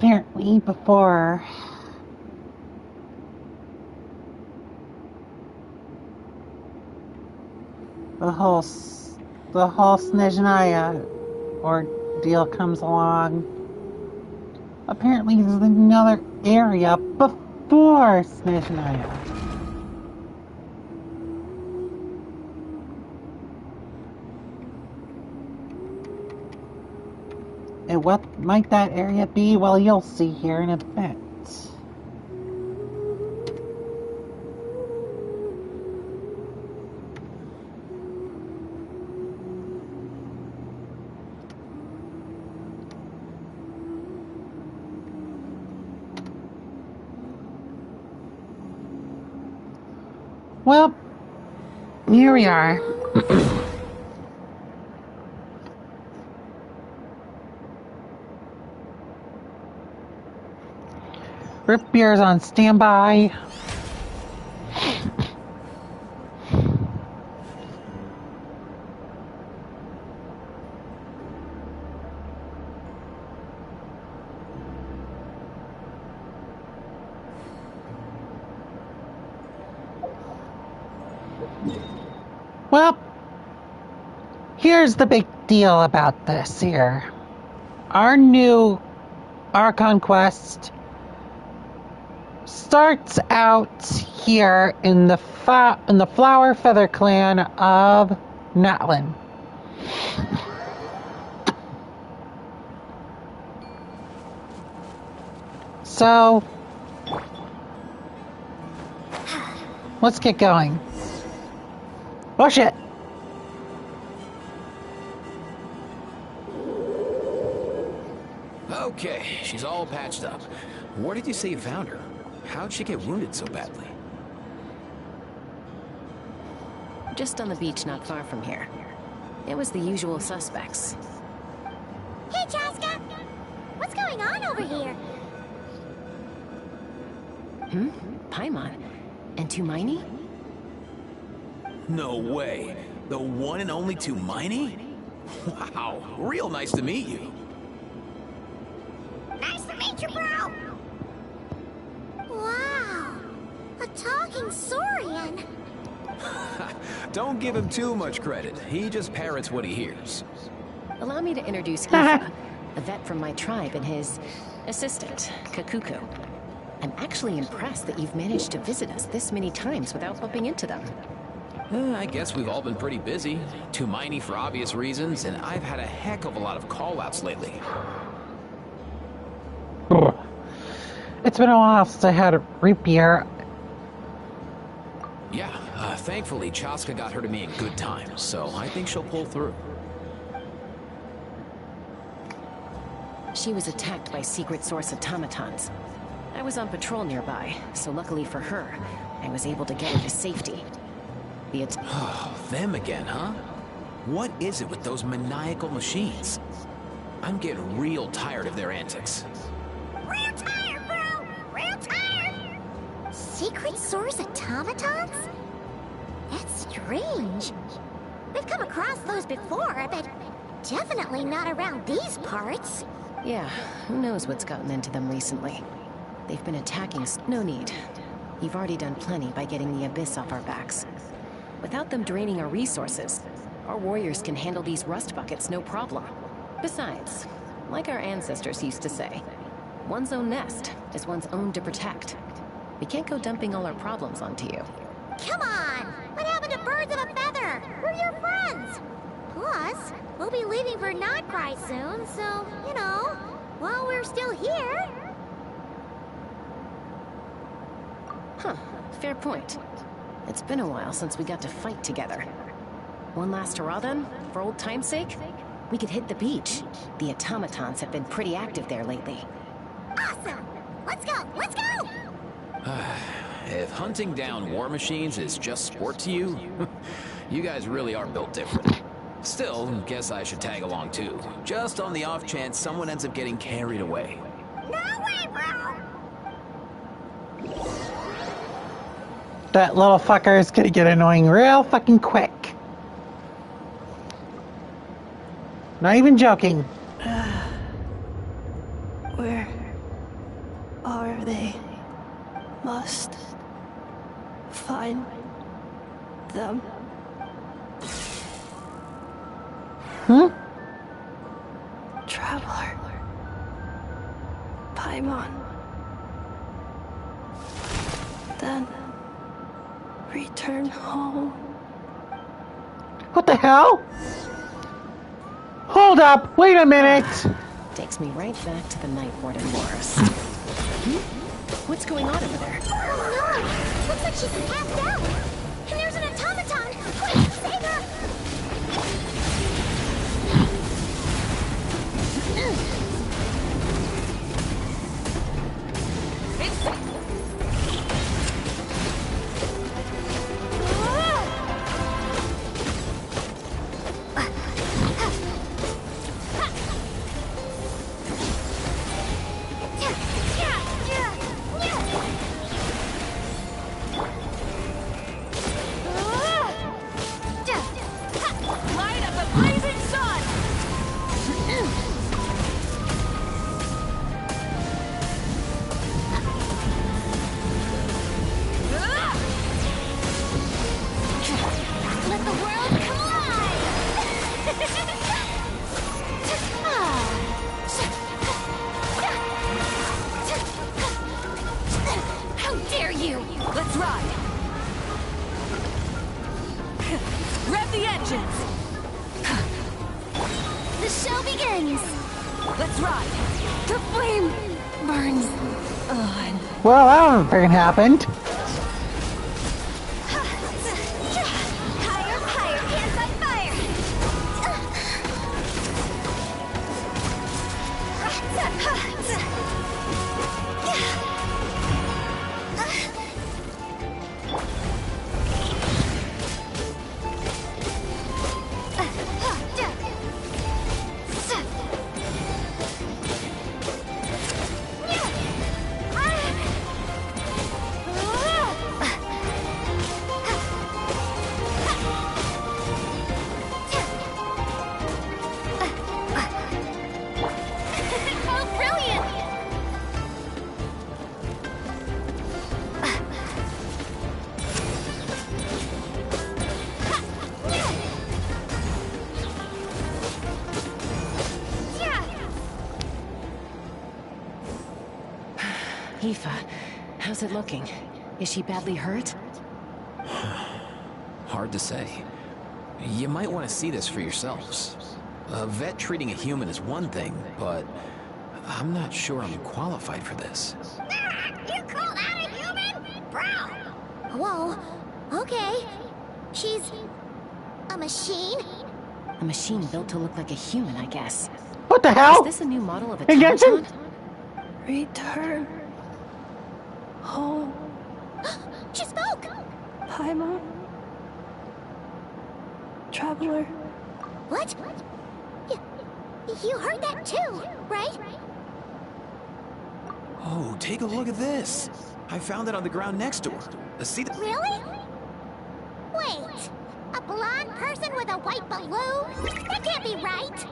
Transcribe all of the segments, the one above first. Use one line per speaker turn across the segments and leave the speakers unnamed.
apparently before the whole Snezhnaya ordeal comes along. Apparently there's another area before Snezhnaya. And what might that area be? Well, you'll see here in a bit. Well, here we are. Root beer's on standby. Well, here's the big deal about this here. Our conquest starts out here in the Flower Feather clan of Natlin. So, let's get going. Oh shit!
Okay, she's all patched up. Where did you say you found her? How'd she get wounded so badly?
Just on the beach not far from here. It was the usual suspects.
Hey, Chaska! What's going on over here?
Paimon? And Tumaini?
No way. The one and only Tumaini? Wow, real nice to meet you.
Nice to meet you, bro! Wow! A talking saurian!
Don't give him too much credit. He just parrots what he hears.
Allow me to introduce Aoife, a vet from my tribe, and his assistant, Kakuku. I'm actually impressed that you've managed to visit us this many times without bumping into them.
I guess we've all been pretty busy. Tumaini for obvious reasons, and I've had a heck of a lot of call-outs lately.
It's been a while since I had a root beer.
Yeah, thankfully Chaska got her to me in good time, so I think she'll pull through.
She was attacked by secret source automatons. I was on patrol nearby, so luckily for her, I was able to get her to safety.
Oh, them again, huh? What is it with those maniacal machines? I'm getting real tired of their antics.
Real tired, bro! Real tired! Secret source automatons? That's strange. We've come across those before, but definitely not around these parts.
Yeah, who knows what's gotten into them recently. They've been attacking no need. You've already done plenty by getting the Abyss off our backs. Without them draining our resources, our warriors can handle these rust buckets no problem. Besides, like our ancestors used to say, one's own nest is one's own to protect. We can't go dumping all our problems onto you.
Come on! What happened to birds of a feather? We're your friends! Plus, we'll be leaving for Notcry soon, so, you know, while we're still here...
Huh, fair point. It's been a while since we got to fight together. One last hurrah then, for old time's sake? We could hit the beach. The automatons have been pretty active there lately.
Awesome! Let's go! Let's go!
If hunting down war machines is just sport to you, you guys really are built different. Still, guess I should tag along too, just on the off chance someone ends up getting carried away.
No way, bro!
That little fucker is gonna get annoying real fucking quick. Not even joking.
Are they must find them.
Hmm?
Traveler. Paimon. Then return home.
What the hell? Hold up! Wait a minute!
Takes me right back to the Night Warden Wars. What's going on over there?
Oh no! Looks like she's passed out! And there's an automaton! Quick, save her!
Light of the blazing sun!
Let the world collide! How dare you!
Let's ride! Rev the engines!
The show begins!
Let's ride!
The flame burns.
Well, that one freaking happened.
Higher, higher, pants on fire! Oh, brilliant!
Aoife, how's it looking? Is she badly hurt?
Hard to say. You might want to see this for yourselves. A vet treating a human is one thing, but I'm not sure I'm qualified for this.
You call that a human? Bro! Whoa, okay. She's a machine?
A machine built to look like a human, I guess.
What the
Is
hell?
this a new model of a
Hey, Genshin?
automaton?
Return home.
She spoke!
Paimon. Traveler.
What? You heard that too, right?
Oh, take a look at this. I found it on the ground next to her. See the...
Really? Wait, a blonde person with a white balloon? That can't be right!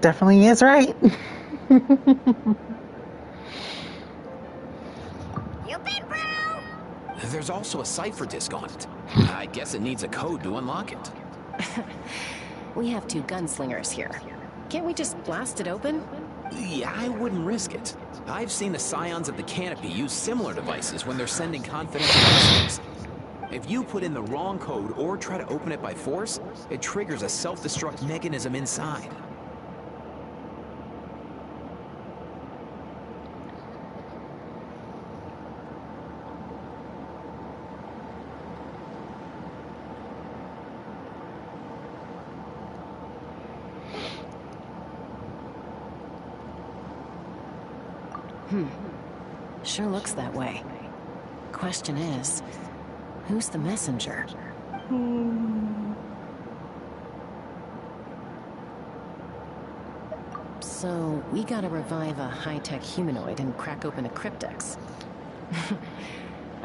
Definitely is right.
You been, bro?
There's also a cipher disk on it. I guess it needs a code to unlock it.
We have two gunslingers here. Can't we just blast it open?
Yeah, I wouldn't risk it. I've seen the Scions of the Canopy use similar devices when they're sending confidential messages. If you put in the wrong code or try to open it by force, it triggers a self-destruct mechanism inside.
Sure looks that way. Question is, who's the messenger? So, we gotta revive a high-tech humanoid and crack open a cryptex.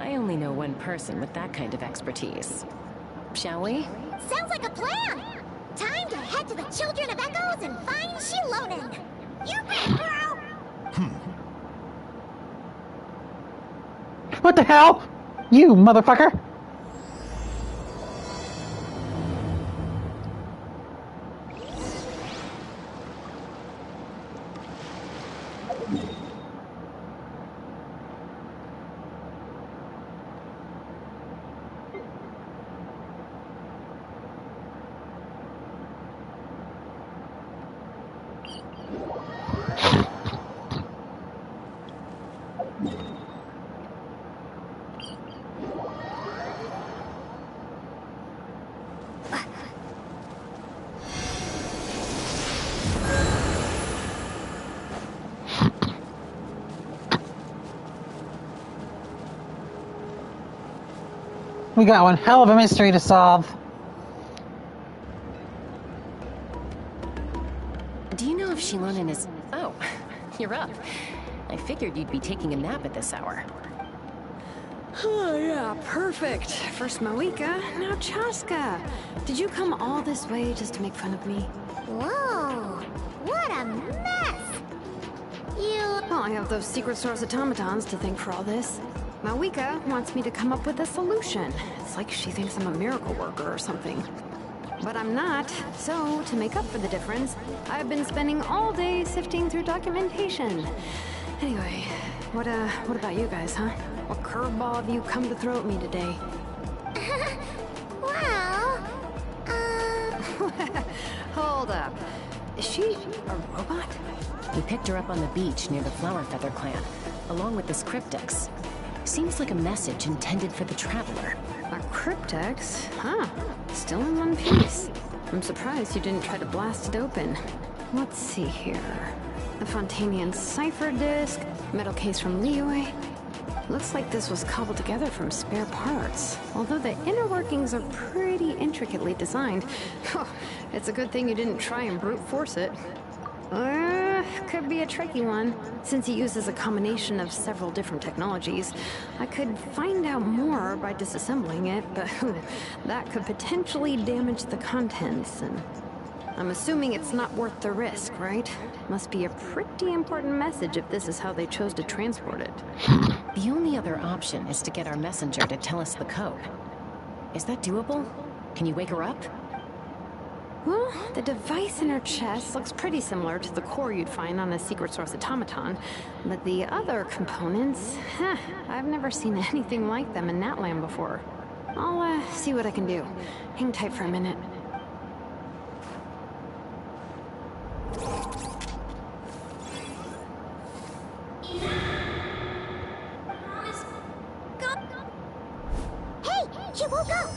I only know one person with that kind of expertise. Shall we?
Sounds like a plan! Time to head to the Children of Echoes and find Shilonen! You bet, bro!
What the hell? You motherfucker! We got one hell of a mystery to solve.
Do you know if Shilonen is... Oh, you're up. I figured you'd be taking a nap at this hour.
Oh, yeah, perfect. First Moika, now Chaska. Did you come all this way just to make fun of me?
Whoa! What a mess!
Well, I have those secret source automatons to thank for all this. Moika wants me to come up with a solution. It's like she thinks I'm a miracle worker or something. But I'm not, so to make up for the difference, I've been spending all day sifting through documentation. Anyway, what about you guys, huh? What curveball have you come to throw at me today?
Well,
Hold up. Is she a robot?
We picked her up on the beach near the Flower Feather clan, along with this cryptex. Seems like a message intended for the Traveler.
A cryptex? Huh. Still in one piece. I'm surprised you didn't try to blast it open. Let's see here. The Fontanian cipher disk, metal case from Liyue. Looks like this was cobbled together from spare parts. Although the inner workings are pretty intricately designed. It's a good thing you didn't try and brute force it. Could be a tricky one. Since it uses a combination of several different technologies, I could find out more by disassembling it, but that could potentially damage the contents, and I'm assuming it's not worth the risk, right? Must be a pretty important message if this is how they chose to transport it.
The only other option is to get our messenger to tell us the code. Is that doable? Can you wake her up?
Well, the device in her chest looks pretty similar to the core you'd find on a secret source automaton, but the other components, I've never seen anything like them in that land before. I'll see what I can do. Hang tight for a minute.
hey, she woke up!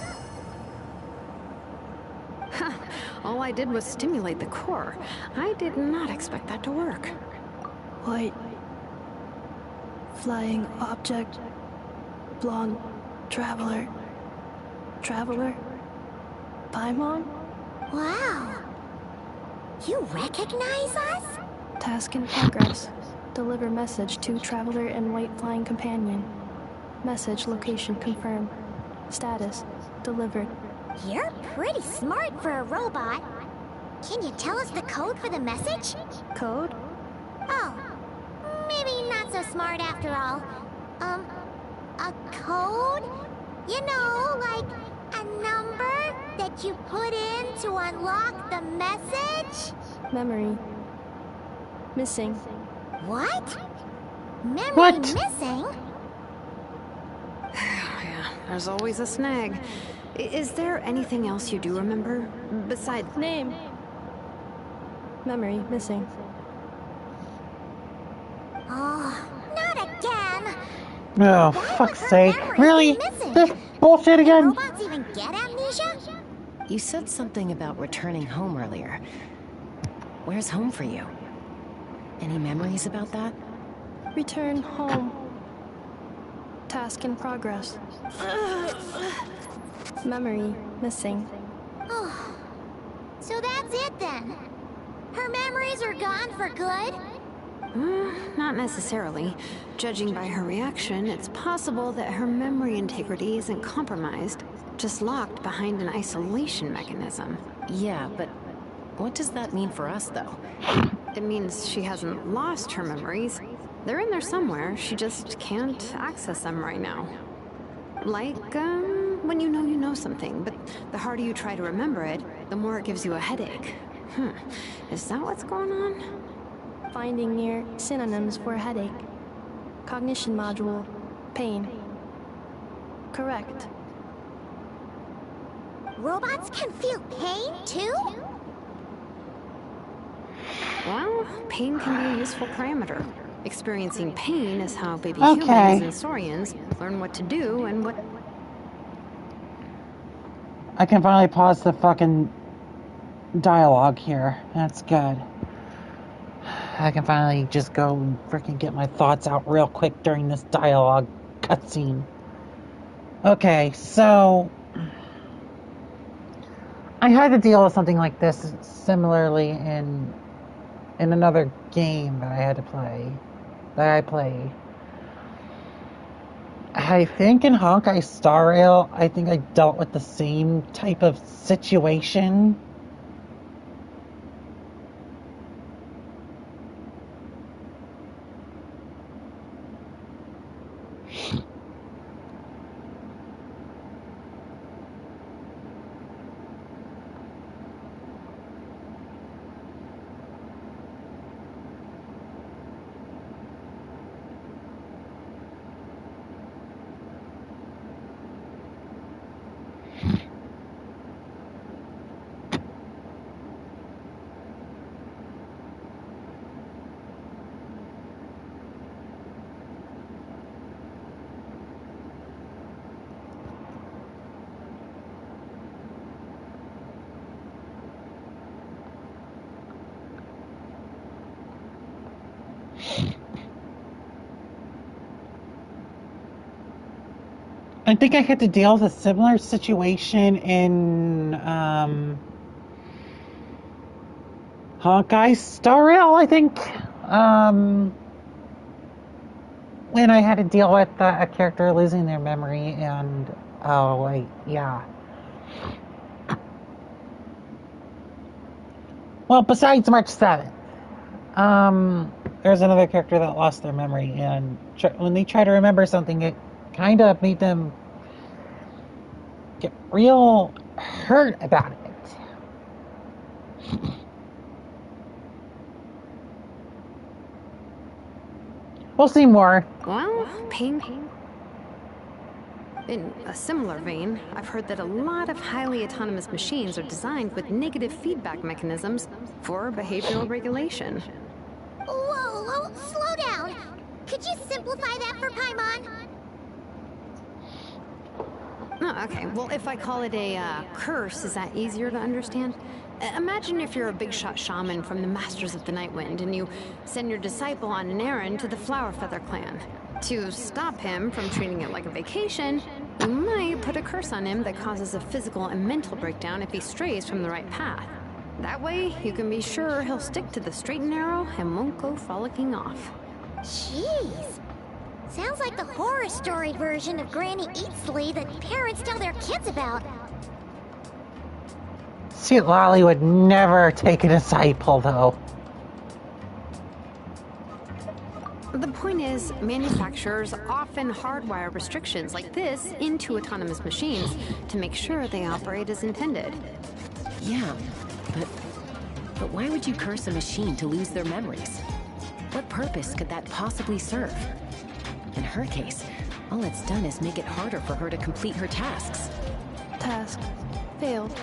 All I did was stimulate the core. I did not expect that to work.
White. Flying object. Blonde. Traveler. Traveler. Paimon?
Wow. You recognize us?
Task in progress. Deliver message to Traveler and White Flying Companion. Message location confirmed. Status. Delivered.
You're pretty smart for a robot. Can you tell us the code for the message?
Code?
Oh, maybe not so smart after all. A code? You know, like a number that you put in to unlock the message?
Memory. Missing.
What? Memory
What?
missing?
Yeah, there's always a snag. Is there anything else you do remember? Besides...
Name. Memory missing.
Oh, not again!
Oh,
Why
fuck's
would her
sake.
memories
Really?
be missing?
This bullshit
Do
again?
robots even get amnesia?
You said something about returning home earlier. Where's home for you? Any memories about that?
Return home. Task in progress. Memory missing.
Oh, so that's it then. Her memories are gone for good?
Not necessarily. Judging by her reaction, it's possible that her memory integrity isn't compromised, just locked behind an isolation mechanism.
Yeah, but what does that mean for us, though?
It means she hasn't lost her memories. They're in there somewhere, she just can't access them right now. Like, when you know something, but the harder you try to remember it, the more it gives you a headache. Is that what's going on?
Finding near synonyms for headache. Cognition module. Pain. Correct.
Robots can feel pain, too?
Well, pain can be a useful parameter. Experiencing pain is how baby
Okay.
humans and saurians learn what to do and what...
I can finally pause the fucking dialogue here. That's good. I can finally just go and freaking get my thoughts out real quick during this dialogue cutscene. Okay, so I had to deal with something like this similarly in another game that I had to play. That I played. I think in Honkai Star Rail, I think I dealt with the same type of situation. I think I had to deal with a similar situation in Honkai Star Rail, I think. When I had to deal with a character losing their memory and yeah. Well, besides March 7th, there's another character that lost their memory, and when they try to remember something, it kind of made them get real hurt about it. We'll see more.
Well, pain. In a similar vein, I've heard that a lot of highly autonomous machines are designed with negative feedback mechanisms for behavioral regulation.
Whoa, slow down. Could you simplify that for Paimon?
Oh, okay. Well, if I call it a curse, is that easier to understand? Imagine if you're a big shot shaman from the Masters of the Nightwind and you send your disciple on an errand to the Flowerfeather clan. To stop him from treating it like a vacation, you might put a curse on him that causes a physical and mental breakdown if he strays from the right path. That way, you can be sure he'll stick to the straight and narrow and won't go frolicking off.
Jeez. Sounds like the horror story version of Granny Eatsley that parents tell their kids about.
Sweet Lolly would never take a disciple, though.
The point is, manufacturers often hardwire restrictions like this into autonomous machines to make sure they operate as intended.
Yeah, but why would you curse a machine to lose their memories? What purpose could that possibly serve? In her case, all it's done is make it harder for her to complete her tasks.
Task. Failed.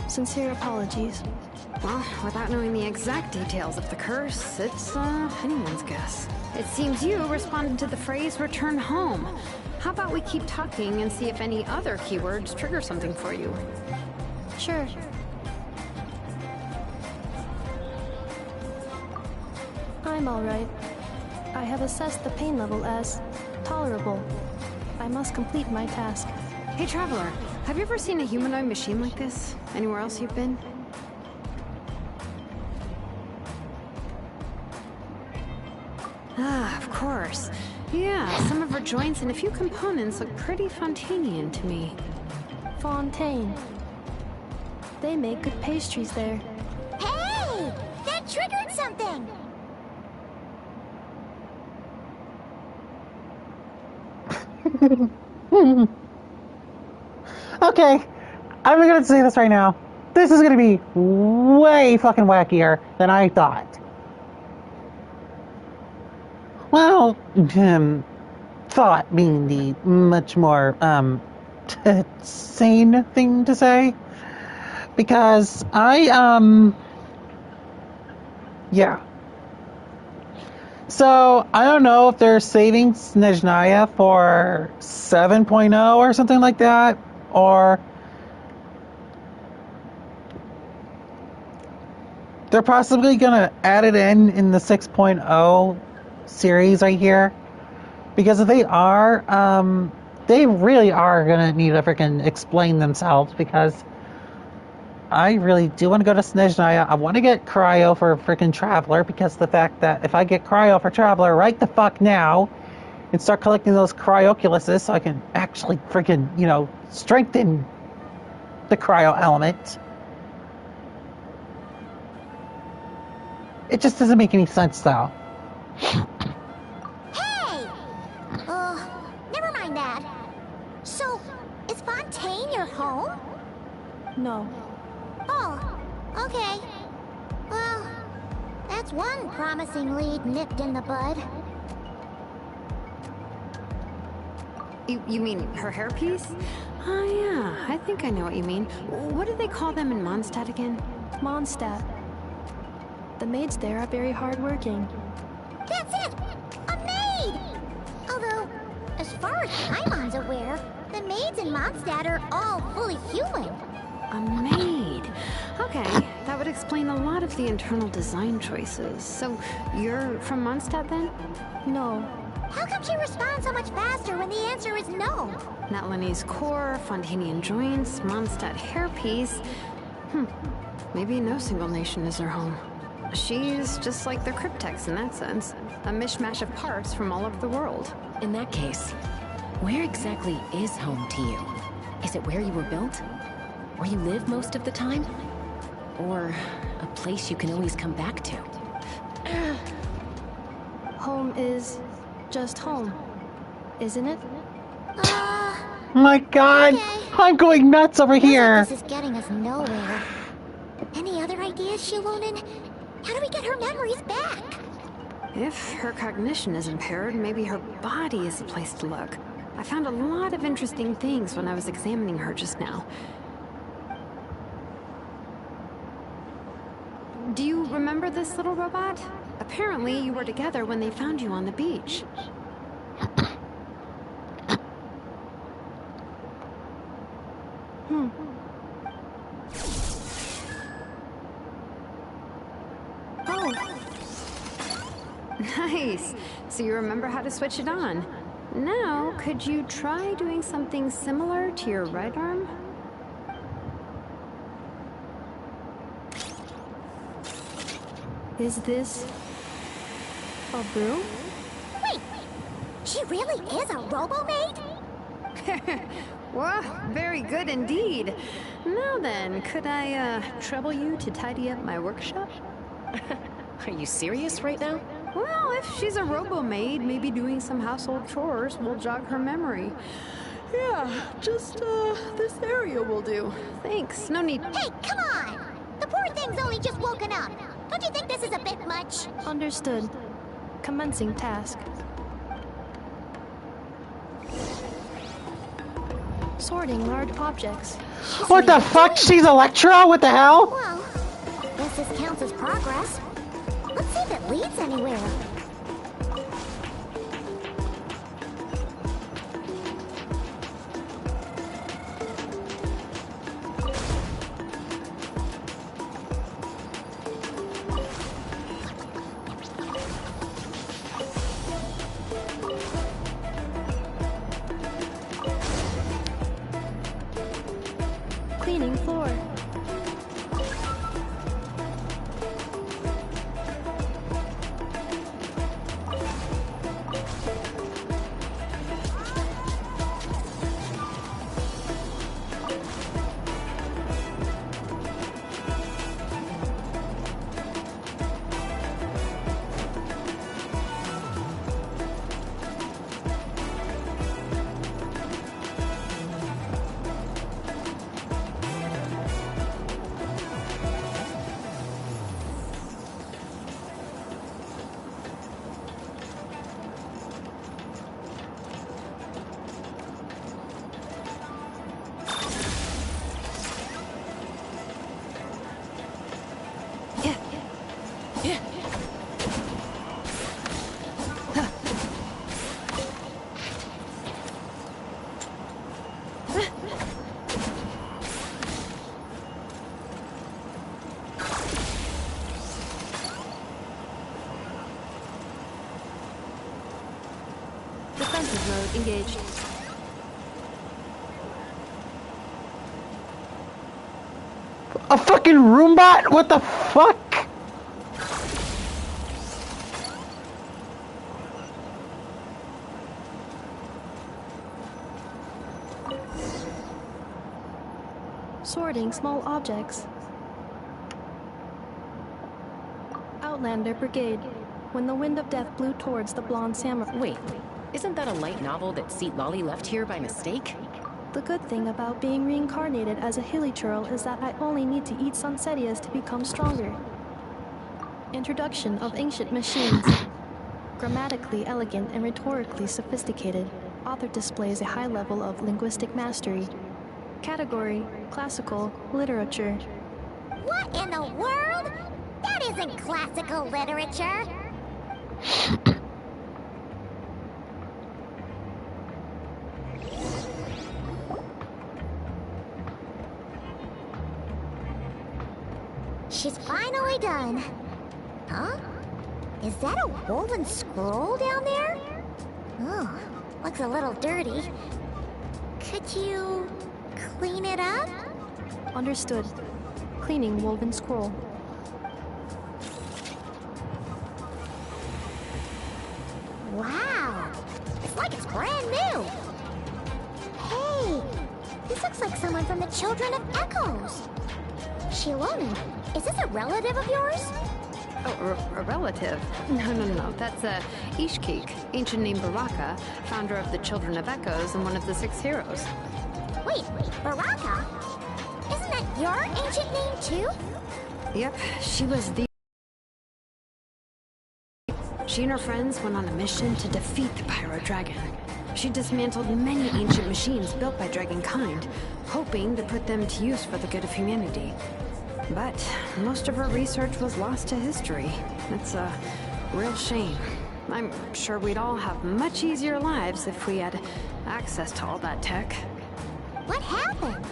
Sincere apologies.
Well, without knowing the exact details of the curse, it's anyone's guess. It seems you responded to the phrase "return home." How about we keep talking and see if any other keywords trigger something for you?
Sure. I'm alright. I have assessed the pain level as tolerable. I must complete my task.
Hey, Traveler, have you ever seen a humanoid machine like this? Anywhere else you've been? Ah, of course. Yeah, some of her joints and a few components look pretty Fontanian to me.
Fontaine. They make good pastries there.
Hey! That triggered something!
Okay, I'm gonna say this right now. This is gonna be way fucking wackier than I thought. Well, thought being the much more, sane thing to say. Because yeah. So, I don't know if they're saving Snezhnaya for 7.0 or something like that, or they're possibly gonna add it in the 6.0 series right here. Because if they are, they really are gonna need to freaking explain themselves, because I really do want to go to Snezhnaya. I want to get Cryo for freaking Traveler, because the fact that if I get Cryo for Traveler right the fuck now and start collecting those Cryoculuses so I can actually freaking, strengthen the Cryo element. It just doesn't make any sense though.
Hey! Never mind that. So, is Fontaine your home?
No.
Oh, okay. Well, that's one promising lead nipped in the bud.
You mean her hairpiece? Oh yeah, I think I know what you mean. What do they call them in Mondstadt again?
Mondstadt. The maids there are very hardworking.
That's it! A maid! Although, as far as Paimon's aware, the maids in Mondstadt are all fully human.
A maid. Okay, that would explain a lot of the internal design choices. So, you're from Mondstadt then?
No.
How come she responds so much faster when the answer is no?
Natlanese core, Fontanian joints, Mondstadt hairpiece. Maybe no single nation is her home. She's just like the Cryptex in that sense. A mishmash of parts from all over the world.
In that case, where exactly is home to you? Is it where you were built? Where you live most of the time? Or a place you can always come back to?
Home is just home, isn't it?
My god!
Okay.
I'm going nuts over here!
This is getting us nowhere. Any other ideas, Shilonen? How do we get her memories back?
If her cognition is impaired, maybe her body is the place to look. I found a lot of interesting things when I was examining her just now. Do you remember this little robot? Apparently, you were together when they found you on the beach.
Oh,
Nice. So you remember how to switch it on. Now, could you try doing something similar to your right arm?
is this a broom?
Wait, she really is a robo-maid?
Well, very good indeed. Now then, could I, trouble you to tidy up my workshop?
Are you serious right now?
Well, if she's a robo-maid, maybe doing some household chores will jog her memory. Yeah, just, this area will do. Thanks, no need.
Hey, come on! The poor thing's only just woken up. Don't you think this is a bit much?
Understood. Commencing task. Sorting large objects.
What the fuck? She's Electro? What the hell?
Well, guess this counts as progress. Let's see if it leads anywhere.
Cleaning floor. engaged.
A fucking Roombot? What the fuck?
Sorting small objects. Outlander Brigade. When the wind of death blew towards the blonde samurai.
Wait, isn't that a light novel that Seat Lolly left here by mistake?
The good thing about being reincarnated as a hilly churl is that I only need to eat Sunsetias to become stronger. Introduction of ancient machines. Grammatically elegant and rhetorically sophisticated, author displays a high level of linguistic mastery. Category: classical literature.
What in the world? That isn't classical literature. She's finally done. Huh? Is that a woven scroll down there? Oh, looks a little dirty. Could you clean it up?
Understood. Cleaning woven scroll.
Wow! It's like it's brand new! Hey! This looks like someone from the Children of Echoes! Shilonu, is this a relative of yours?
Oh, a relative? No. That's Ishkik, ancient name Baraka, founder of the Children of Echoes and one of the 6 heroes.
Wait, Baraka? Isn't that your ancient name too?
Yep, she was the... She and her friends went on a mission to defeat the Pyro Dragon. She dismantled many ancient machines built by Dragonkind, hoping to put them to use for the good of humanity. But most of her research was lost to history. It's a real shame. I'm sure we'd all have much easier lives if we had access to all that tech.
What happened?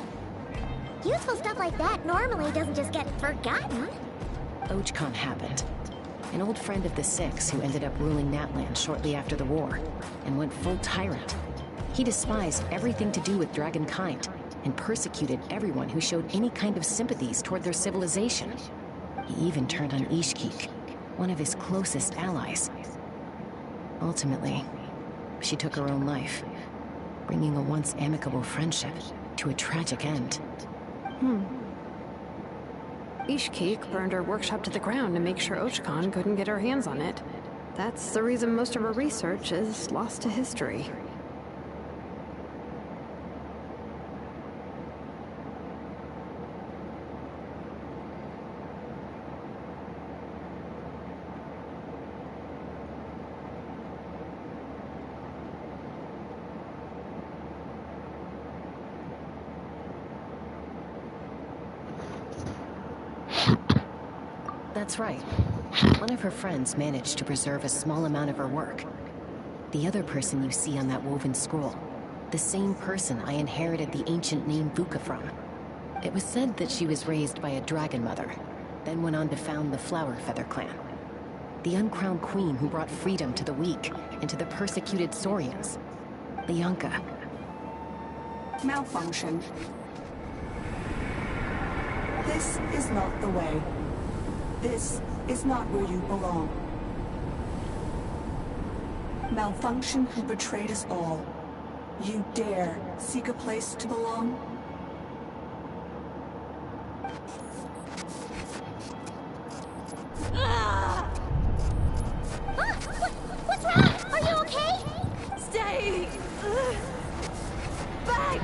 Useful stuff like that normally doesn't just get forgotten.
Ochcon happened. An old friend of the 6 who ended up ruling Natlan shortly after the war, and went full tyrant. He despised everything to do with Dragonkind, and persecuted everyone who showed any kind of sympathies toward their civilization. He even turned on Ishkik, one of his closest allies. Ultimately, she took her own life, bringing a once amicable friendship to a tragic end.
Ishkik burned her workshop to the ground to make sure Ochcon couldn't get her hands on it. That's the reason most of her research is lost to history.
That's right. One of her friends managed to preserve a small amount of her work. The other person you see on that woven scroll, the same person I inherited the ancient name Vuka from. It was said that she was raised by a dragon mother, then went on to found the Flower Feather clan. The uncrowned queen who brought freedom to the weak and to the persecuted Saurians. Leonka.
Malfunction. This is not the way. This is not where you belong. Malfunction who betrayed us all. You dare seek a place to belong?
What's wrong? Are you okay?
Stay back!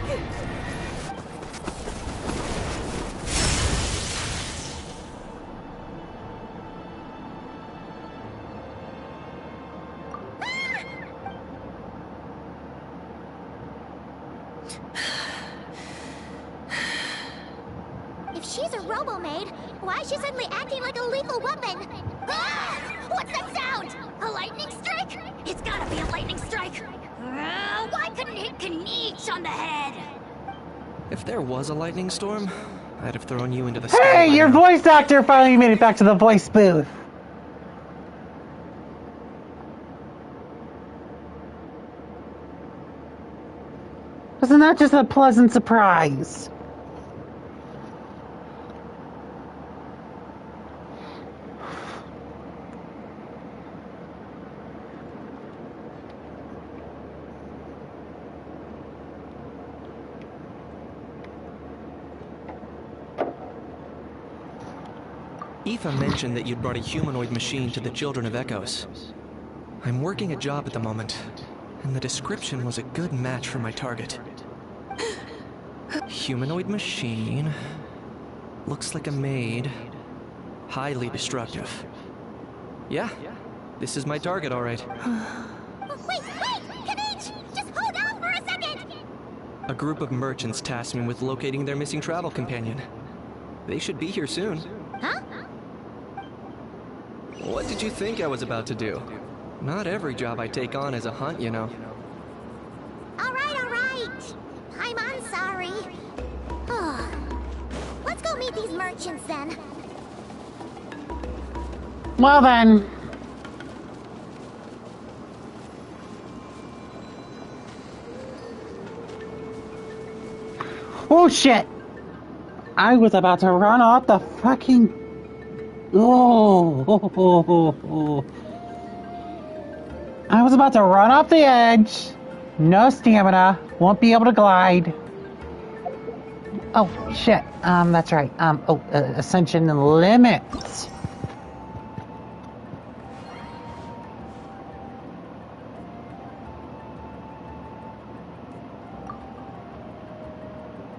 If she's a robo-maid, why is she suddenly acting like a lethal weapon? Ah! What's that sound? A lightning strike? It's gotta be a lightning strike! Why couldn't it hit Kniech on the head?
If there was a lightning storm, I'd have thrown you into the
Hey,
sky.
your voice actor finally made it back to the voice booth. Wasn't that just a pleasant surprise?
Aoife mentioned that you'd brought a humanoid machine to the Children of Echoes. I'm working a job at the moment, and the description was a good match for my target. Humanoid machine. Looks like a maid. Highly destructive. Yeah, this is my target, all right.
Wait! Kamich! Just hold on for a second!
A group of merchants tasked me with locating their missing travel companion. They should be here soon.
Huh?
What did you think I was about to do? Not every job I take on is a hunt, you know.
Alright. I'm sorry. Let's go meet these merchants then.
Well then. Oh shit! I was about to run off the fucking... Oh. I was about to run off the edge. No stamina. Won't be able to glide. Oh, shit. That's right. Ascension limits.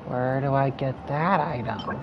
Where do I get that item?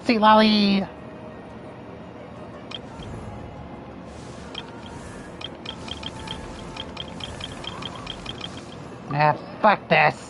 Sea Lolly! Ah, fuck this.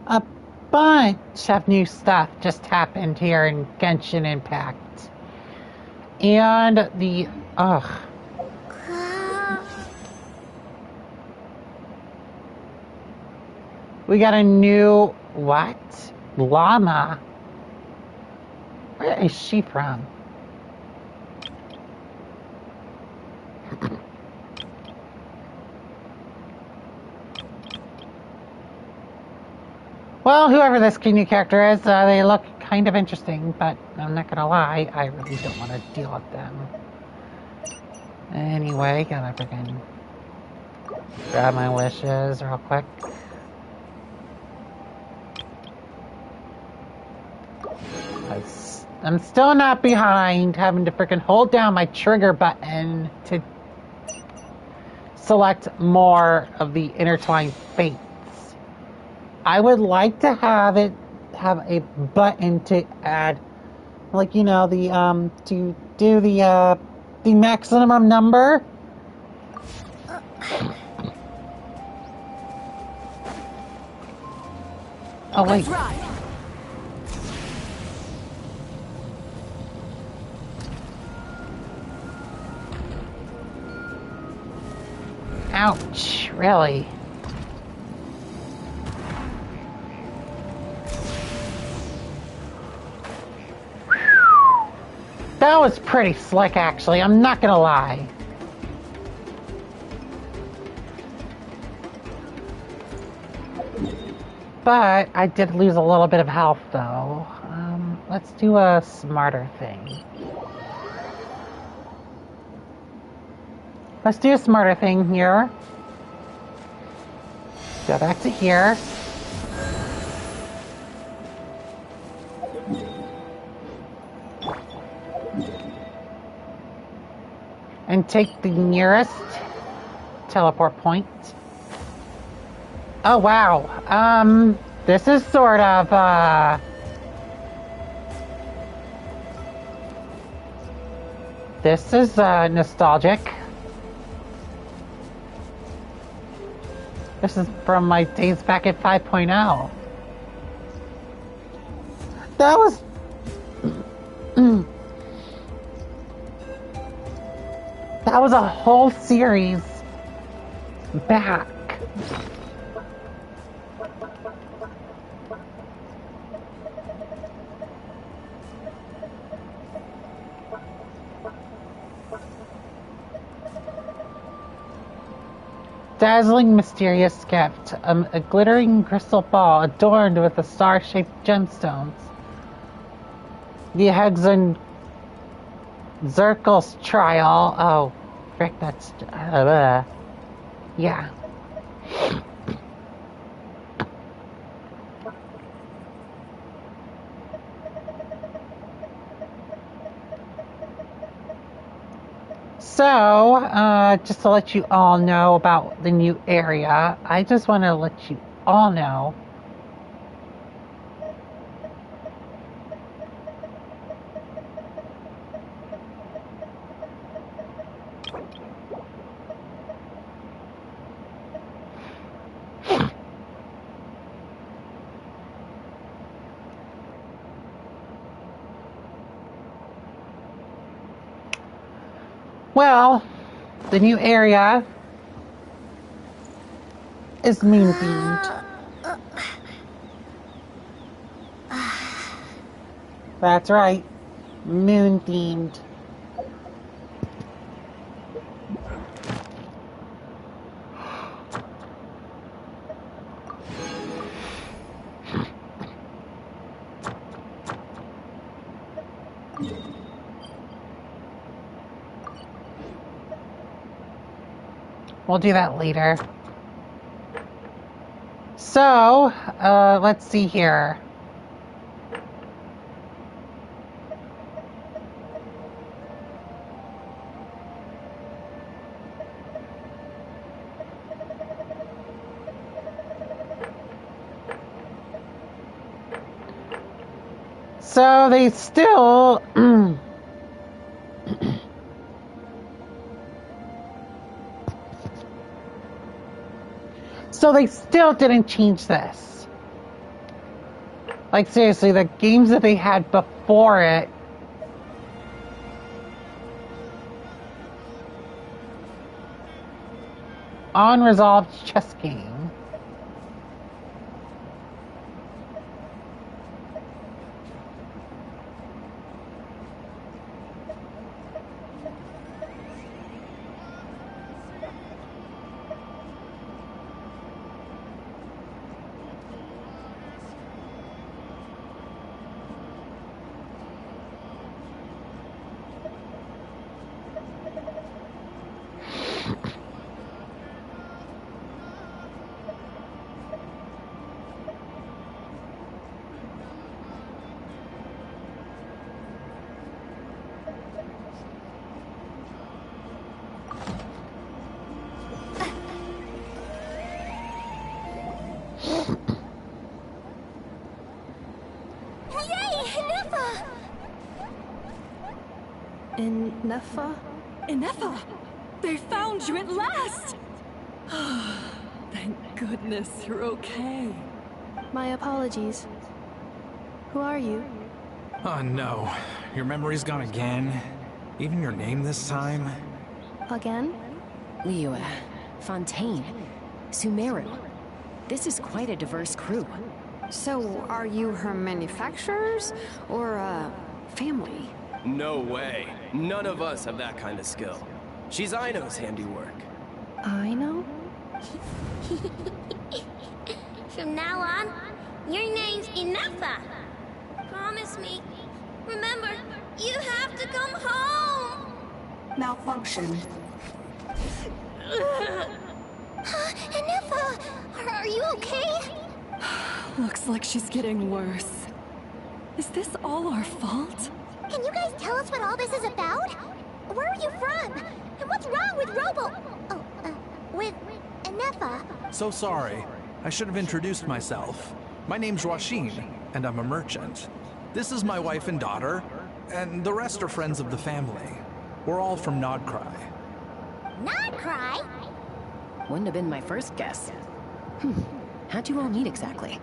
A bunch of new stuff just happened here in Genshin Impact. And the... We got a new... What? Llama? Where is she from? Well, whoever this new character is, they look kind of interesting, but I'm not gonna lie, I really don't want to deal with them. Anyway, gotta freaking grab my wishes real quick. I'm still not behind having to freaking hold down my trigger button to select more of the intertwined fates. I would like to have a button to add, like, you know, the to do the maximum number Oh, wait.
Let's ride.
Ouch, really? That was pretty slick, actually. I'm not gonna lie. But I did lose a little bit of health, though. Let's do a smarter thing. Let's do a smarter thing here. Go back to here. And take the nearest teleport point. Oh, wow. This is sort of, this is, nostalgic. This is from my days back at 5.0. That was... that was a whole series back. Dazzling, mysterious gift. A glittering crystal ball adorned with the star-shaped gemstones. The Hexen Zirkel's trial. Oh, frick, that's... yeah. So, just to let you all know about the new area, I just want to let you all know well, the new area is moon-themed. That's right, moon-themed. We'll do that later. So, let's see here. So they still... So they still didn't change this. Like, seriously, the games that they had before it unresolved chess game.
In Nefa?
Inefa! They found you at last! Thank goodness you're okay.
My apologies. Who are you?
Oh no, your memory's gone again? Even your name this time?
Again?
Liyue, Fontaine, Sumeru. This is quite a diverse crew.
So, are you her manufacturers or family?
No way. None of us have that kind of skill. She's Aino's handiwork.
I know?
From now on, your name's Inefa. Promise me. Remember, you have to come home.
Malfunction.
Inefa, are you okay?
Looks like she's getting worse. Is this all our fault?
Can you guys tell us what all this is about? Where are you from? And what's wrong with with Inefa?
So sorry. I should have introduced myself. My name's Joachim, and I'm a merchant. This is my wife and daughter, and the rest are friends of the family. We're all from Nodcry.
Nodcry?
Wouldn't have been my first guess. How'd you all meet exactly?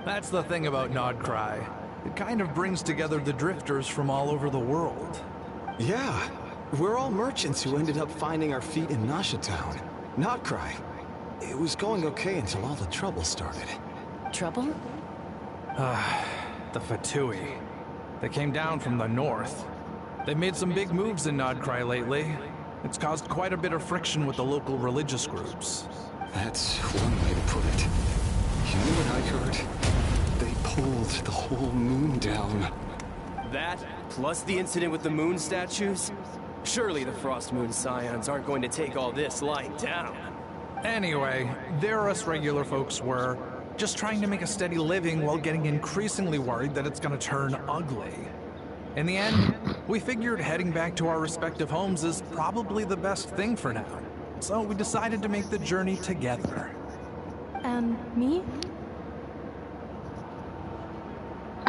That's the thing about Nodcry. It kind of brings together the drifters from all over the world.
Yeah, we're all merchants who ended up finding our feet in Nasha Town. Nodcry. It was going okay until all the trouble started.
Trouble?
The Fatui. They came down from the north. They've made some big moves in Nodcry lately. It's caused quite a bit of friction with the local religious groups.
That's one way to put it. You know what I heard? They pulled the whole moon down.
That, plus the incident with the moon statues? Surely the Frost Moon Scions aren't going to take all this lying down.
Anyway, there us regular folks were, just trying to make a steady living while getting increasingly worried that it's gonna turn ugly. In the end, we figured heading back to our respective homes is probably the best thing for now. So we decided to make the journey together.
And me?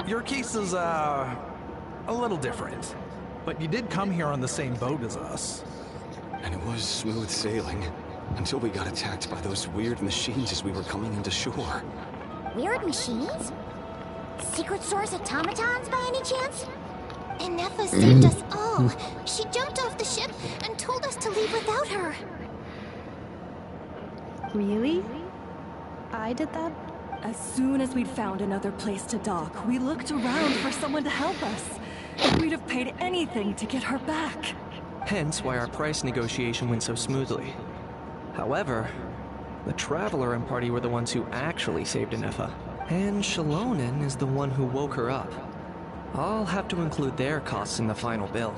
Your case is, a little different. But you did come here on the same boat as us.
And it was smooth sailing, until we got attacked by those weird machines as we were coming into shore.
Weird machines? Secret Source automatons by any chance? Inefa saved us all. She jumped off the ship and told us to leave without her.
Really? I did that?
As soon as we'd found another place to dock, we looked around for someone to help us. We'd have paid anything to get her back.
Hence why our price negotiation went so smoothly. However, the Traveler and party were the ones who actually saved Inefa. And Shalonen is the one who woke her up. I'll have to include their costs in the final bill.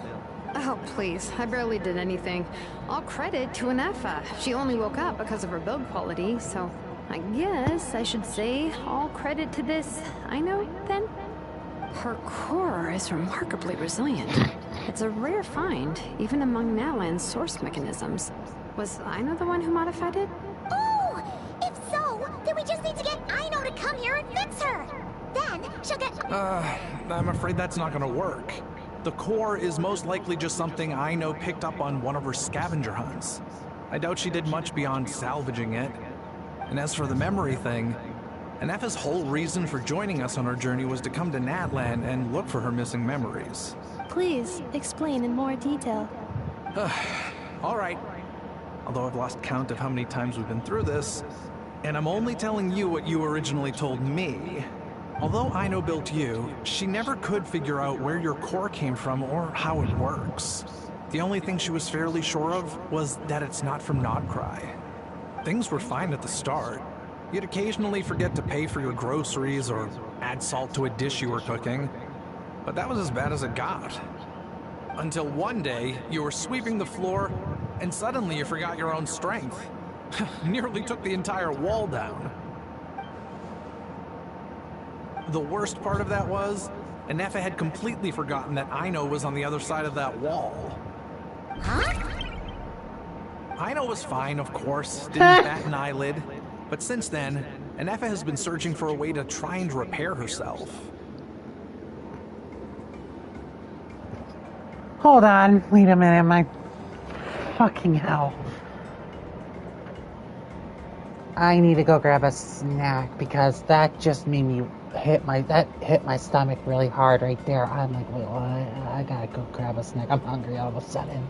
Oh, please. I barely did anything. All credit to Inefa. She only woke up because of her build quality, so I guess I should say all credit to this Aino, then? Her core is remarkably resilient. It's a rare find, even among Nalan's source mechanisms. Was Aino the one who modified it?
Oh! If so, then we just need to get Aino to come here and fix her. Then she'll get...
I'm afraid that's not gonna work. The core is most likely just something Aino picked up on one of her scavenger hunts. I doubt she did much beyond salvaging it. And as for the memory thing, Inefa's whole reason for joining us on our journey was to come to Natlan and look for her missing memories.
Please, explain in more detail.
All right. Although I've lost count of how many times we've been through this, and I'm only telling you what you originally told me. Although Aino built you, she never could figure out where your core came from or how it works. The only thing she was fairly sure of was that it's not from Nodcry. Things were fine at the start. You'd occasionally forget to pay for your groceries or add salt to a dish you were cooking, but that was as bad as it got. Until one day, you were sweeping the floor, and suddenly you forgot your own strength. Nearly took the entire wall down. The worst part of that was, Inefa had completely forgotten that Aino was on the other side of that wall.
Huh?
Aino was fine, of course, didn't bat an eyelid. But since then, Inefa has been searching for a way to try and repair herself.
Hold on, wait a minute, my fucking hell. I need to go grab a snack because that just made me hit my stomach really hard right there. I'm like, wait, what? I gotta go grab a snack. I'm hungry all of a sudden.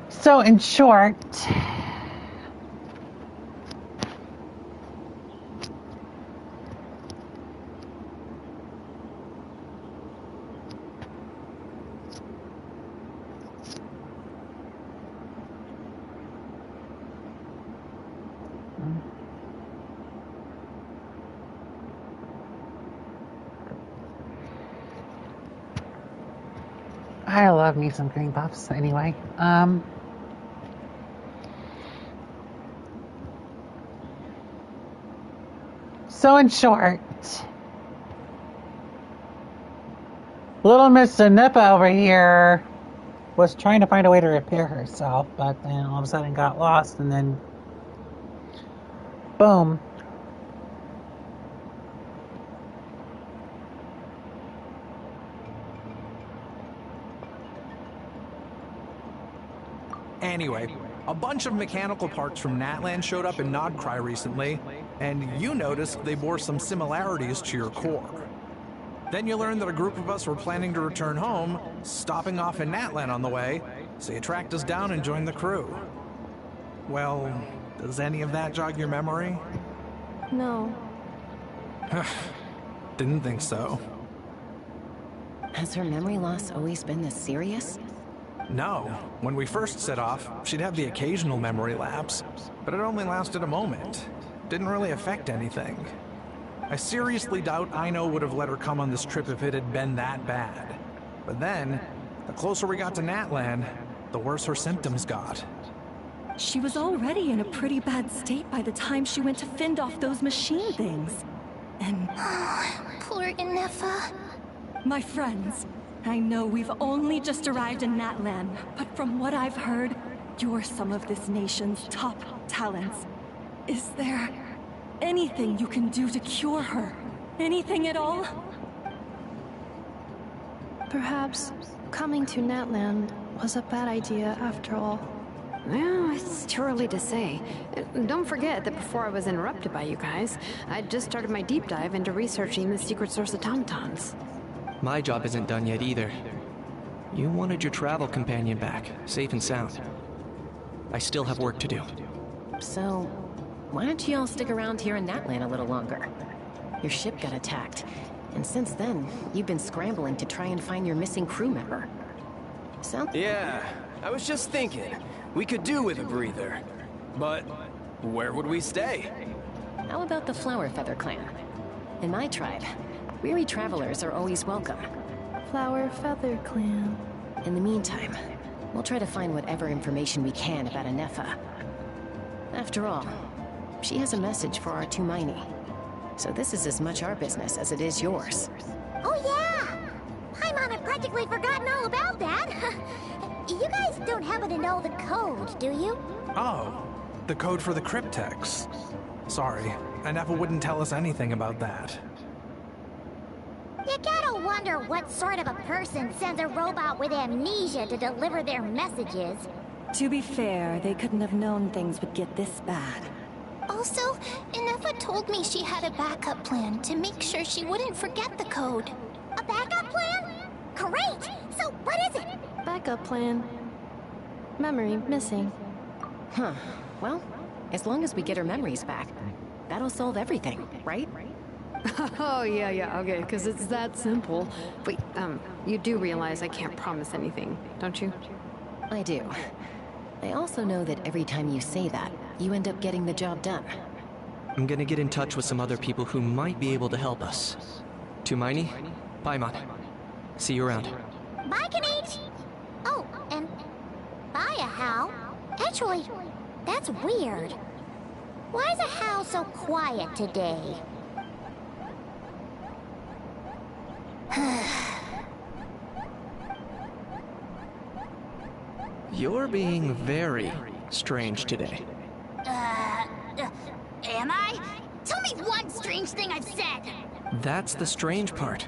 So, in short, I love me some green puffs anyway. So in short, little Miss Nippa over here was trying to find a way to repair herself, but then all of a sudden got lost, and then boom.
Anyway, a bunch of mechanical parts from Natlan showed up in Nodcry recently, and you noticed they bore some similarities to your core. Then you learned that a group of us were planning to return home, stopping off in Natlan on the way, so you tracked us down and joined the crew. Well, does any of that jog your memory?
No.
Didn't think so.
Has her memory loss always been this serious?
No. When we first set off, she'd have the occasional memory lapse, but it only lasted a moment. Didn't really affect anything. I seriously doubt Aino would have let her come on this trip if it had been that bad. But then, the closer we got to Natlan, the worse her symptoms got.
She was already in a pretty bad state by the time she went to fend off those machine things. And...
Poor Inefa.
My friends, I know we've only just arrived in Natlan, but from what I've heard, you're some of this nation's top talents. Is there anything you can do to cure her? Anything at all?
Perhaps coming to Natlan was a bad idea after all.
Well, it's too early to say. Don't forget that before I was interrupted by you guys, I'd just started my deep dive into researching the secret source automatons.
My job isn't done yet either. You wanted your travel companion back, safe and sound. I still have work to do.
So, why don't you all stick around here in Natlan a little longer? Your ship got attacked, and since then, you've been scrambling to try and find your missing crew member.
Yeah, I was just thinking, we could do with a breather. But where would we stay?
How about the Flower Feather clan? In my tribe, weary travelers are always welcome.
Flower Feather Clan.
In the meantime, we'll try to find whatever information we can about Inefa. After all, she has a message for our Tumaini. So this is as much our business as it is yours.
Oh yeah! Paimon had practically forgotten all about that. you guys don't happen to know the code, do you?
Oh, the code for the cryptex. Sorry, Anefa wouldn't tell us anything about that.
You gotta wonder what sort of a person sends a robot with amnesia to deliver their messages.
To be fair, they couldn't have known things would get this bad.
Also, Anefa told me she had a backup plan to make sure she wouldn't forget the code.
A backup plan? Great! So what is it?
Backup plan. Memory missing.
Huh. Well, as long as we get her memories back, that'll solve everything, right?
Oh, yeah, okay, because it's that simple. Wait, you do realize I can't promise anything, don't you?
I do. I also know that every time you say that, you end up getting the job done.
I'm gonna get in touch with some other people who might be able to help us. Tumaini, Paimon. See you around.
Bye, Kanich! Oh, and bye, Hal. Actually, that's weird. Why is Hal so quiet today?
You're being very strange today.
Am I? Tell me one strange thing I've said!
That's the strange part.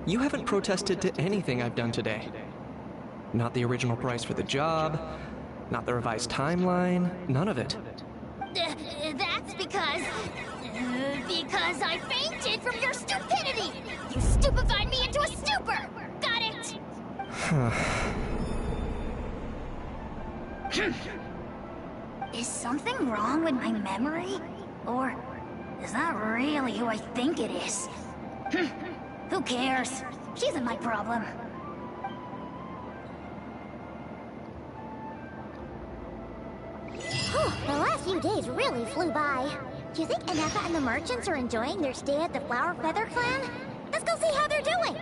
You haven't protested to anything I've done today. Not the original price for the job, not the revised timeline, none of it.
That's because I fainted from your stupidity! You stupefied me into a stupor! Got it? Is something wrong with my memory? Or is that really who I think it is? Who cares? She isn't my problem. The last few days really flew by. Do you think Anefa and the merchants are enjoying their stay at the Flower Feather Clan? Let's go see how they're doing!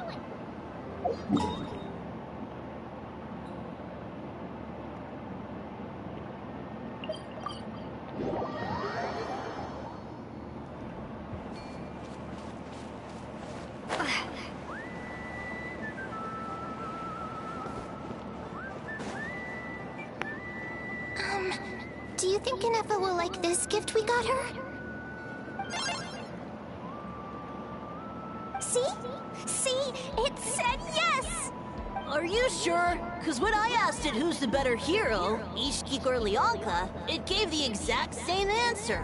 Do you think Anefa will like this gift we got her?
See? See? It said yes!
Are you sure? Because when I asked it who's the better hero, Ishkik or Leonka, it gave the exact same answer.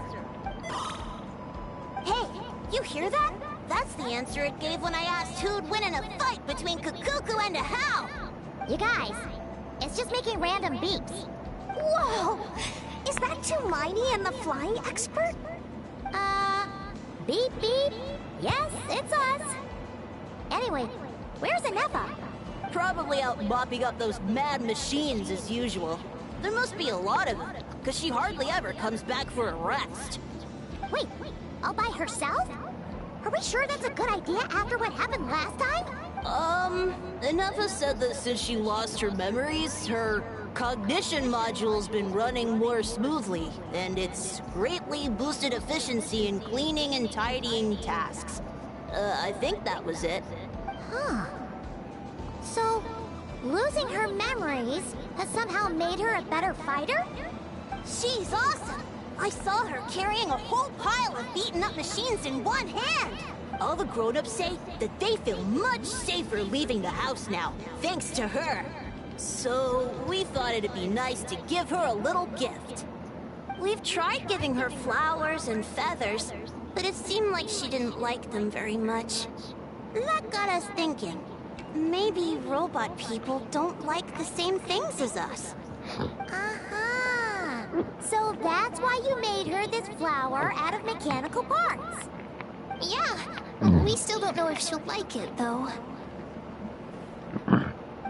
Hey, you hear that? That's the answer it gave when I asked who'd win in a fight between Kukuku and Hal! You guys, it's just making random beeps. Whoa! Is that Tumaini and the flying expert? Beep beep? Yes, it's us. Anyway, where's Anefa?
Probably out mopping up those mad machines as usual. There must be a lot of them, because she hardly ever comes back for a rest.
Wait, all by herself? Are we sure that's a good idea after what happened last time?
Anefa said that since she lost her memories, her cognition module's been running more smoothly, and it's greatly boosted efficiency in cleaning and tidying tasks. I think that was it.
Huh. So, losing her memories has somehow made her a better fighter? She's awesome! I saw her carrying a whole pile of beaten-up machines in one hand!
All the grown-ups say that they feel much safer leaving the house now, thanks to her. So, we thought it'd be nice to give her a little gift. We've tried giving her flowers and feathers, but it seemed like she didn't like them very much. That got us thinking. Maybe robot people don't like the same things as us.
Uh-huh. So that's why you made her this flower out of mechanical parts.
Yeah, we still don't know if she'll like it, though.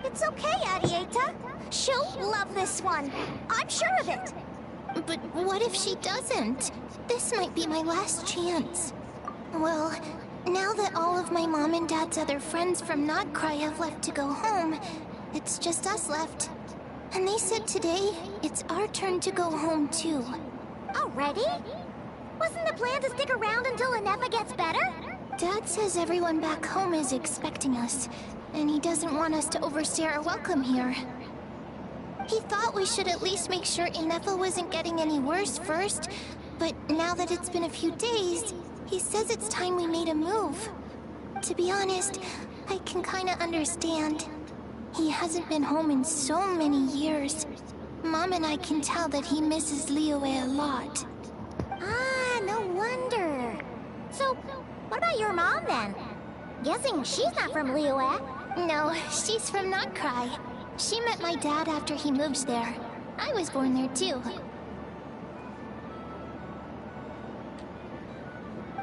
It's okay, Arieta. She'll love this one. I'm sure of it.
But what if she doesn't? This might be my last chance. Well, now that all of my mom and dad's other friends from Nodcry have left to go home, it's just us left. And they said today, it's our turn to go home too.
Already? Wasn't the plan to stick around until Anefa gets better?
Dad says everyone back home is expecting us, and he doesn't want us to overstay our welcome here. He thought we should at least make sure Inefa wasn't getting any worse first, but now that it's been a few days, he says it's time we made a move. To be honest, I can kinda understand. He hasn't been home in so many years. Mom and I can tell that he misses Liyue a lot.
Ah, no wonder. So, what about your mom then? Guessing she's not from Liyue.
No, she's from Not Cry. She met my dad after he moved there. I was born there too.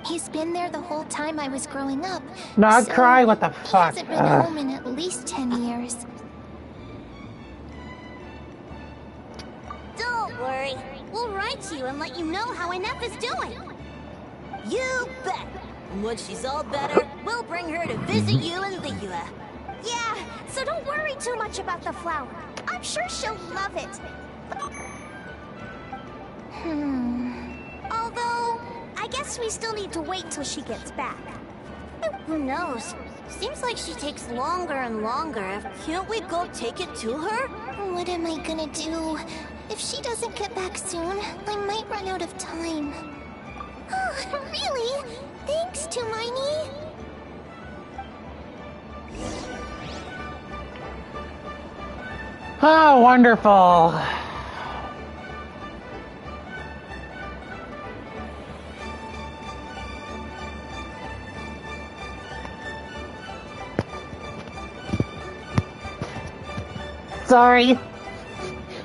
He's been there the whole time I was growing up.
Not Cry? What the fuck?
He hasn't been home in at least 10 years.
Don't worry. We'll write to you and let you know how Inefa's doing. You bet. And once she's all better, we'll bring her to visit you in Liyue.
Yeah, so don't worry too much about the flower. I'm sure she'll love it. Although, I guess we still need to wait till she gets back.
Who knows? Seems like she takes longer and longer. Can't we go take it to her?
What am I gonna do? If she doesn't get back soon, I might run out of time. Oh, really? Thanks, Tumaini.
Oh, wonderful. Sorry.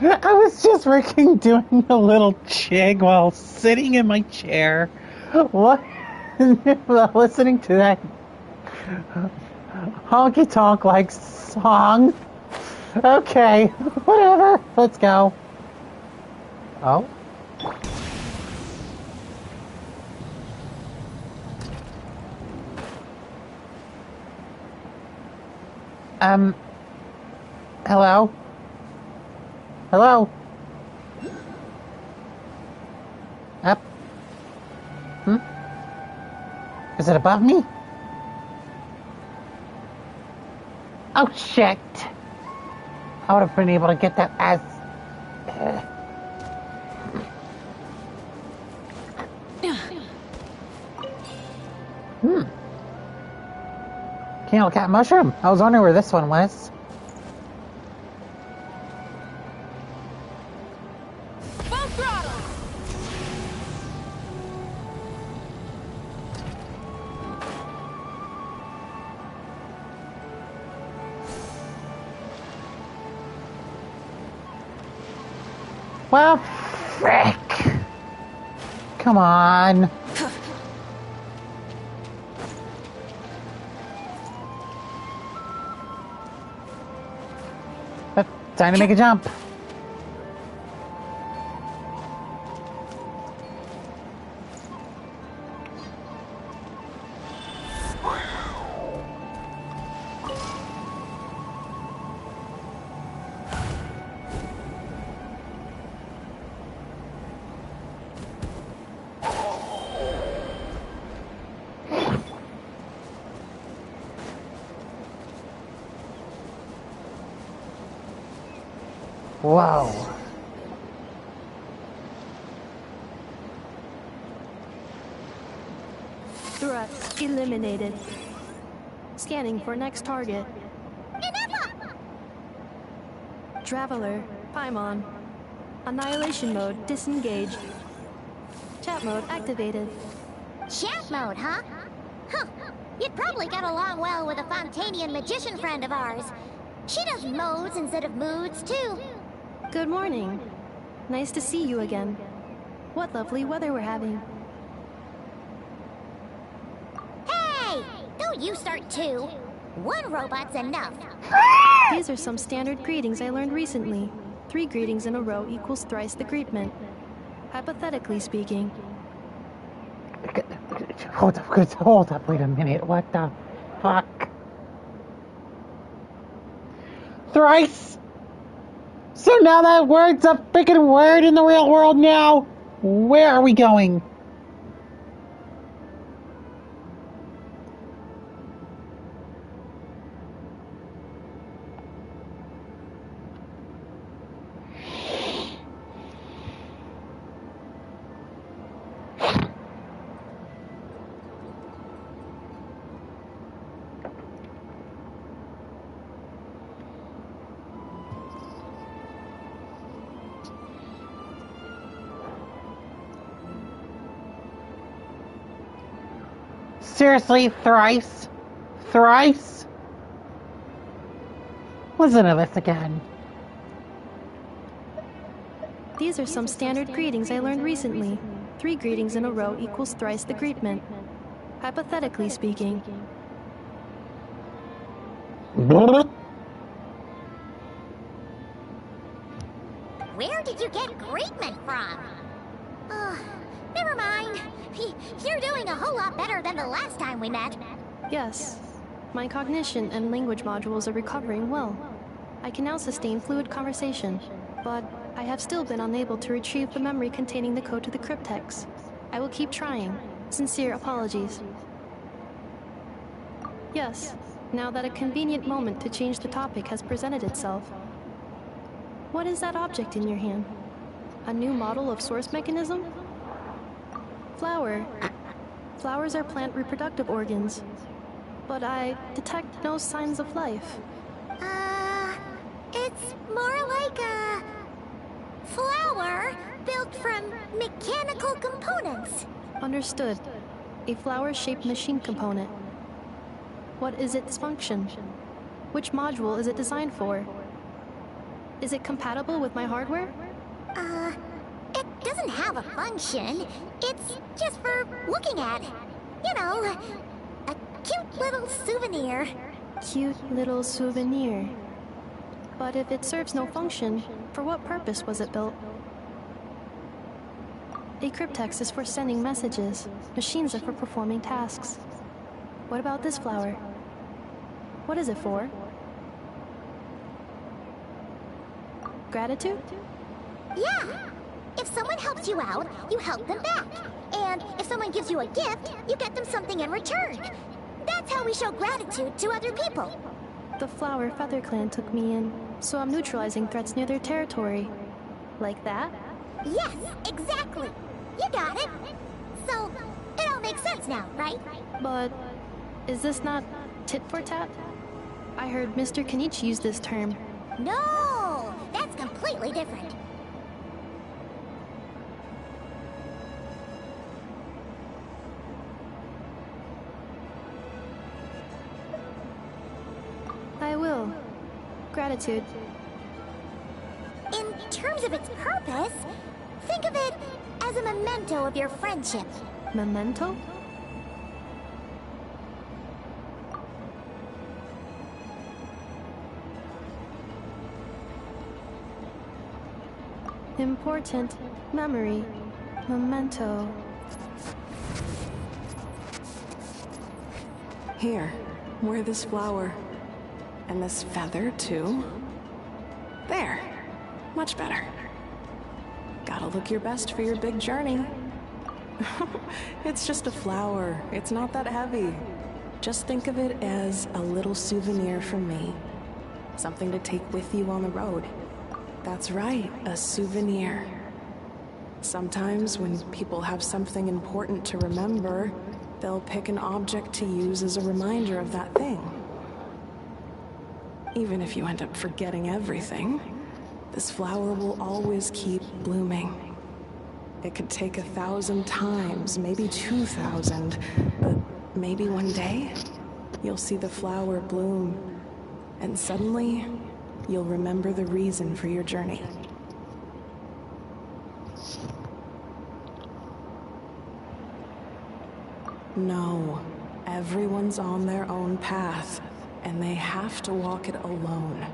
I was just freaking doing a little jig while sitting in my chair. What? While listening to that honky tonk like song. Okay, whatever. Let's go. Oh? Hello? Hello? Up? Is it above me? Oh, shit. I would have been able to get that as... Camel cat mushroom. I was wondering where this one was.
Full throttle!
Well, frick. Come on. Time to make a jump. Whoa.
Threat eliminated. Scanning for next target. Traveler, Paimon. Annihilation mode disengaged. Chat mode activated.
Chat mode, huh? Huh. You'd probably get along well with a Fontanian magician friend of ours. She does modes instead of moods, too.
Good morning. Nice to see you again. What lovely weather we're having.
Hey! Don't you start too. One robot's enough.
These are some standard greetings I learned recently. 3 greetings in a row equals thrice the greetment. Hypothetically speaking.
Hold up, wait a minute. What the fuck? Thrice? So now that word's a freaking word in the real world now? Where are we going? Seriously, thrice? Thrice? Listen to this again.
These are some standard greetings I learned recently. 3 greetings in a row equals thrice the greetment. Hypothetically speaking.
Where did you get greatment from? Never mind. You're doing a whole lot better than the last time we met.
Yes. My cognition and language modules are recovering well. I can now sustain fluid conversation, but I have still been unable to retrieve the memory containing the code to the cryptex. I will keep trying. Sincere apologies. Yes, now that a convenient moment to change the topic has presented itself. What is that object in your hand? A new model of source mechanism? Flower. Flowers are plant reproductive organs, but I detect no signs of life.
It's more like a flower built from mechanical components.
Understood. A flower-shaped machine component. What is its function? Which module is it designed for? Is it compatible with my hardware?
It doesn't have a function. It's just for looking at. You know, a cute little souvenir.
Cute little souvenir. But if it serves no function, for what purpose was it built? A cryptex is for sending messages. Machines are for performing tasks. What about this flower? What is it for? Gratitude?
Yeah. If someone helps you out, you help them back. And if someone gives you a gift, you get them something in return. That's how we show gratitude to other people.
The Flower Feather Clan took me in, so I'm neutralizing threats near their territory. Like that?
Yes, exactly. You got it. So, it all makes sense now, right?
But is this not tit for tat? I heard Mr. Kenichi use this term.
No, that's completely different.
I will. Gratitude.
In terms of its purpose, think of it as a memento of your friendship.
Memento? Important memory. Memento.
Here, wear this flower. And this feather, too. There. Much better. Gotta look your best for your big journey. It's just a flower. It's not that heavy. Just think of it as a little souvenir from me. Something to take with you on the road. That's right, a souvenir. Sometimes when people have something important to remember, they'll pick an object to use as a reminder of that thing. Even if you end up forgetting everything, this flower will always keep blooming. It could take 1,000 times, maybe 2,000, but maybe one day, you'll see the flower bloom, and suddenly, you'll remember the reason for your journey. No, everyone's on their own path, and they have to walk it alone.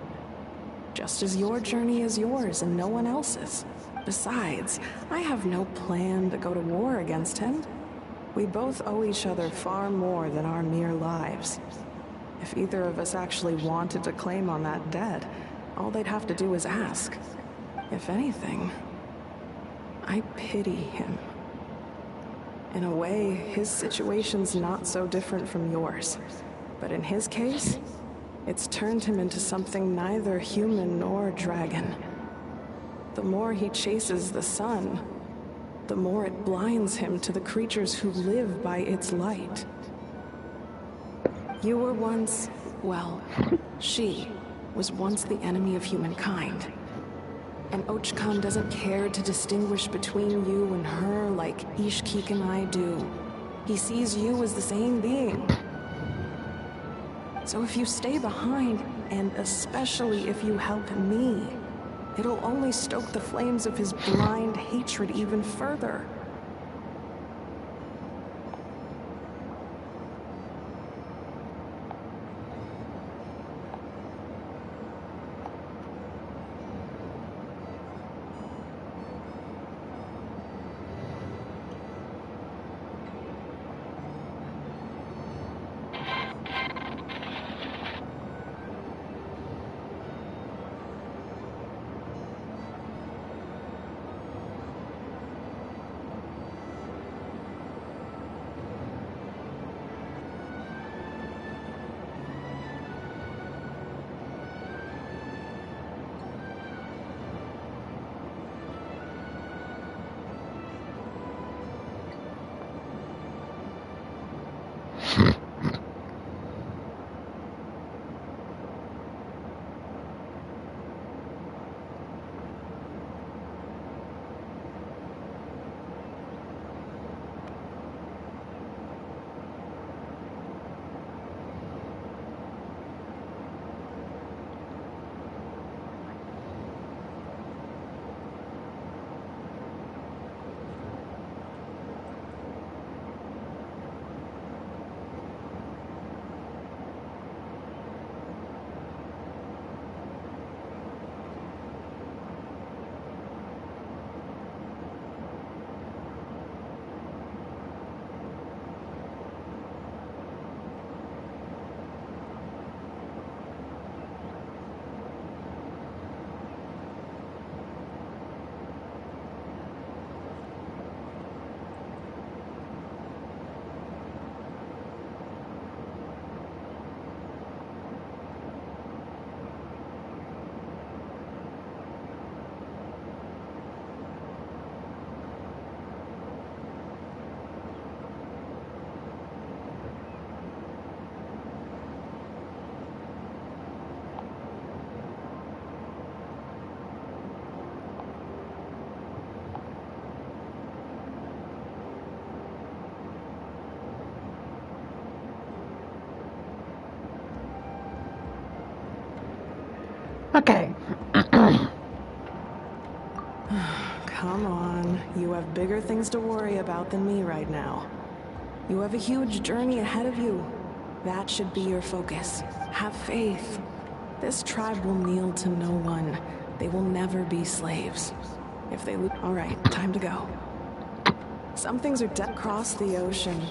Just as your journey is yours and no one else's. Besides, I have no plan to go to war against him. We both owe each other far more than our mere lives. If either of us actually wanted to claim on that debt, all they'd have to do is ask. If anything, I pity him. In a way, his situation's not so different from yours. But in his case, it's turned him into something neither human nor dragon. The more he chases the sun, the more it blinds him to the creatures who live by its light. You were once, well, she was once the enemy of humankind. And Ochkan doesn't care to distinguish between you and her like Ishkik and I do. He sees you as the same being. So if you stay behind, and especially if you help me, it'll only stoke the flames of his blind hatred even further.
Okay.
Come on, you have bigger things to worry about than me right now. You have a huge journey ahead of you. That should be your focus. Have faith. This tribe will kneel to no one. They will never be slaves. If they lose... Alright, time to go. Some things are dead. Cross the ocean.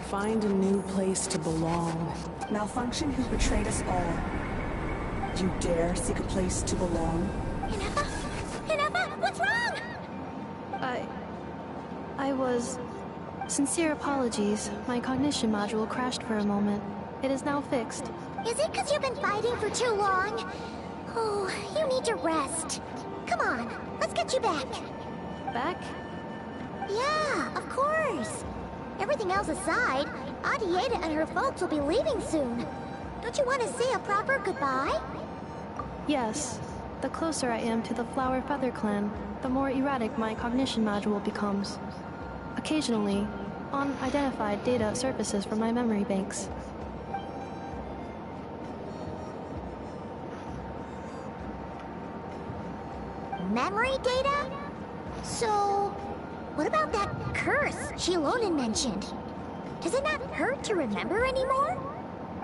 Find a new place to belong.
Malfunction who betrayed us all. Do you dare seek a place to belong?
Hinefa? Hinefa, what's wrong?
I was... Sincere apologies. My cognition module crashed for a moment. It is now fixed.
Is it because you've been fighting for too long? Oh, you need to rest. Come on, let's get you back.
Back?
Yeah, of course. Everything else aside, Adieta and her folks will be leaving soon. Don't you want to say a proper goodbye?
Yes. The closer I am to the Flower Feather clan, the more erratic my cognition module becomes. Occasionally, unidentified data surfaces from my memory banks.
Memory data? So, what about that curse Shilonen mentioned? Does it not hurt to remember anymore?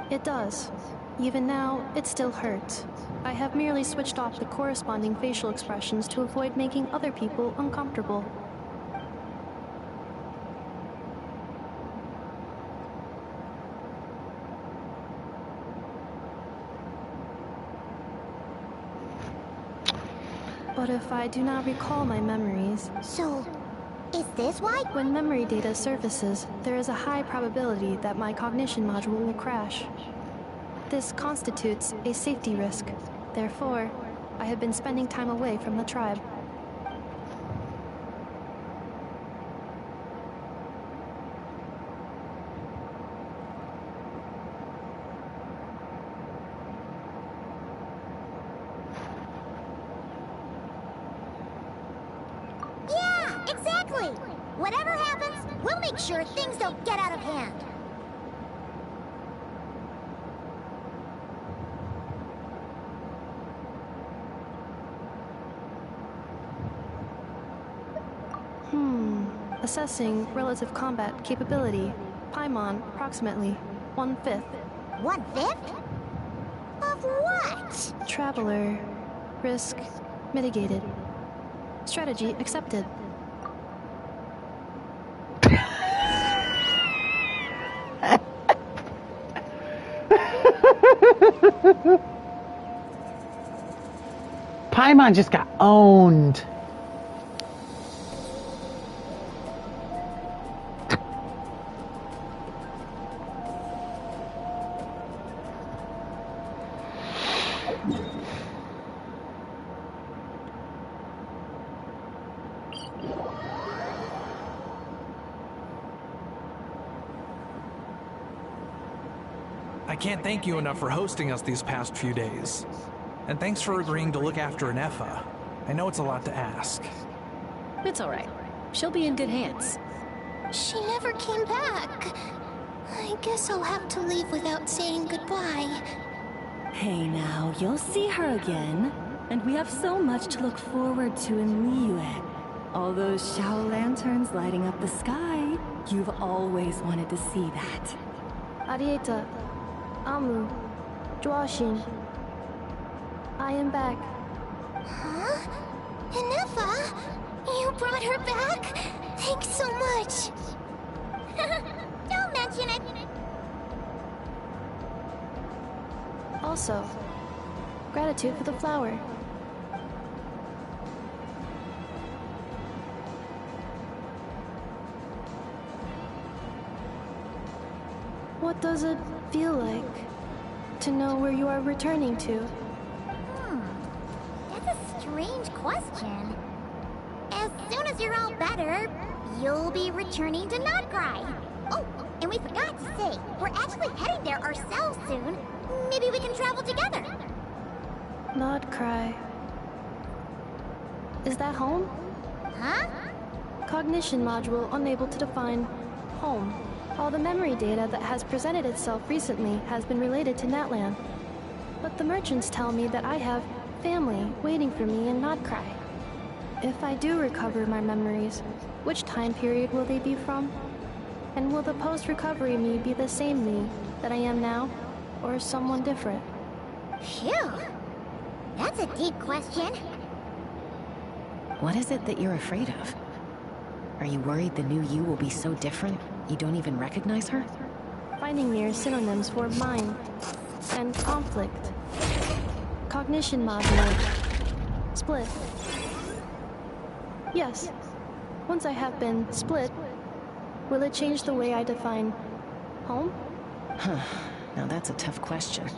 It does. Even now, it still hurts. I have merely switched off the corresponding facial expressions to avoid making other people uncomfortable. But if I do not recall my memories...
So, is this why?
When memory data surfaces, there is a high probability that my cognition module will crash. This constitutes a safety risk. Therefore, I have been spending time away from the tribe.
Whatever happens, we'll make sure things don't get out of hand.
Assessing relative combat capability. Paimon, approximately 1/5.
1/5? Of what?
Traveler. Risk mitigated. Strategy accepted.
Paimon just got owned.
I can't thank you enough for hosting us these past few days. And thanks for agreeing to look after Nefa. I know it's a lot to ask.
It's alright. She'll be in good hands.
She never came back. I guess I'll have to leave without saying goodbye.
Hey now, you'll see her again. And we have so much to look forward to in Liyue. All those Shao lanterns lighting up the sky. You've always wanted to see that.
Arieta. Amu. Joashin. I am back.
Huh? Nefa? You brought her back? Thanks so much.
Don't mention it.
Also, gratitude for the flower. What does it feel like to know where you are returning to?
That's a strange question. As soon as you're all better, you'll be returning to Notcry. Oh, and we forgot to say, we're actually heading there ourselves soon. Maybe we can travel together.
Notcry. Is that home?
Huh?
Cognition module unable to define home. All the memory data that has presented itself recently has been related to Natlan. But the merchants tell me that I have family waiting for me in Notcry. If I do recover my memories, which time period will they be from? And will the post-recovery me be the same me that I am now, or someone different?
Phew. That's a deep question.
What is it that you're afraid of? Are you worried the new you will be so different you don't even recognize her?
Finding near synonyms for mind and conflict. Cognition module. Split. Yes. Once I have been split, will it change the way I define home?
Huh. Now that's a tough question.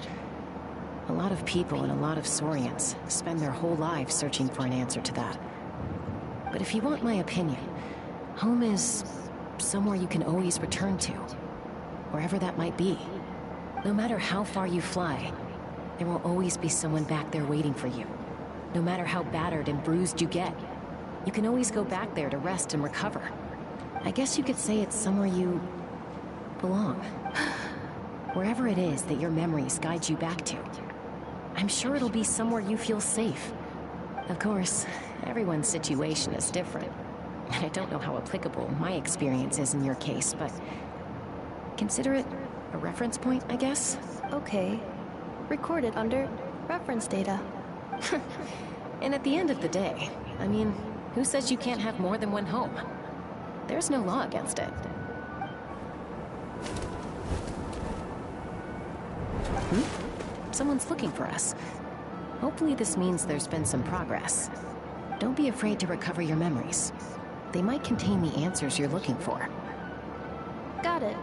A lot of people and a lot of Saurians spend their whole lives searching for an answer to that. But if you want my opinion, home is somewhere you can always return to. Wherever that might be. No matter how far you fly, there will always be someone back there waiting for you. No matter how battered and bruised you get, you can always go back there to rest and recover. I guess you could say it's somewhere you belong. Wherever it is that your memories guide you back to. I'm sure it'll be somewhere you feel safe. Of course, everyone's situation is different. And I don't know how applicable my experience is in your case, but consider it a reference point, I guess?
Okay. Recorded under reference data.
And at the end of the day, I mean, who says you can't have more than one home? There's no law against it. Someone's looking for us. Hopefully this means there's been some progress. Don't be afraid to recover your memories. They might contain the answers you're looking for.
Got it.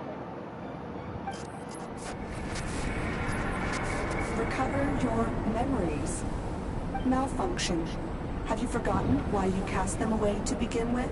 Recover your memories. Malfunction. Have you forgotten why you cast them away to begin with?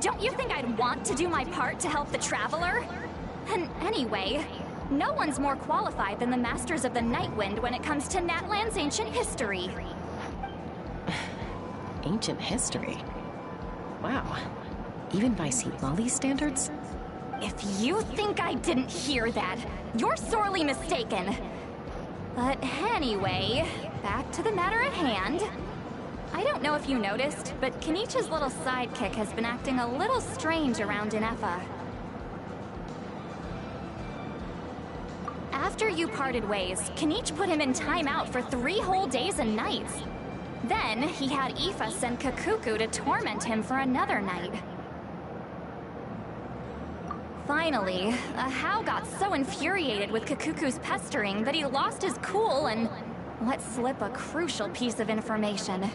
Don't you think I'd want to do my part to help the Traveler? And anyway, no one's more qualified than the Masters of the Nightwind when it comes to Natlan's ancient history.
Ancient history? Wow. Even by St. Molly's standards?
If you think I didn't hear that, you're sorely mistaken. But anyway, back to the matter at hand. I don't know if you noticed, but Kenichi's little sidekick has been acting a little strange around Ineffa. After you parted ways, Kenichi put him in timeout for 3 whole days and nights. Then, he had Aoife send Kakuku to torment him for another night. Finally, Ahau got so infuriated with Kakuku's pestering that he lost his cool and let slip a crucial piece of information.